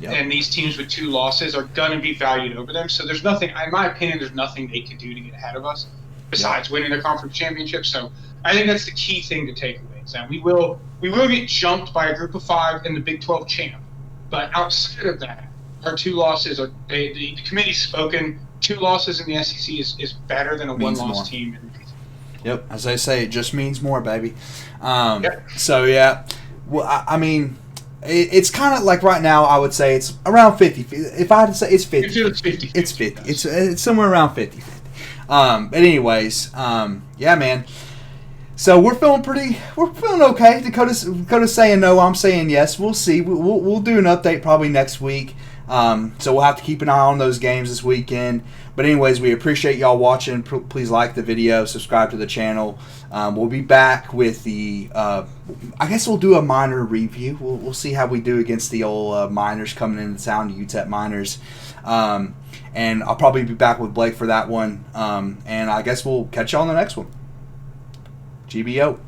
Yep. And these teams with 2 losses are going to be valued over them. So there's nothing, in my opinion, there's nothing they can do to get ahead of us besides winning the conference championship. So I think that's the key thing to take away is that we will get jumped by a group of 5 in the Big 12 champ. But outside of that, our 2 losses are the committee's spoken. 2 losses in the SEC is better than a 1-loss team. Yep, as I say, it just means more, baby. So yeah, well, I mean. It's kind of like right now, I would say it's around 50. If I had to say it's 50. It's 50. It's 50. It's somewhere around 50. But anyways, yeah, man. So we're feeling okay. Dakota's saying no, I'm saying yes. We'll see. We'll do an update probably next week. So we'll have to keep an eye on those games this weekend. But anyways, we appreciate y'all watching. Please like the video, subscribe to the channel. We'll be back with the. I guess we'll do a minor review. We'll see how we do against the old miners coming into town, the UTEP miners. And I'll probably be back with Blake for that one. And I guess we'll catch y'all on the next one. GBO.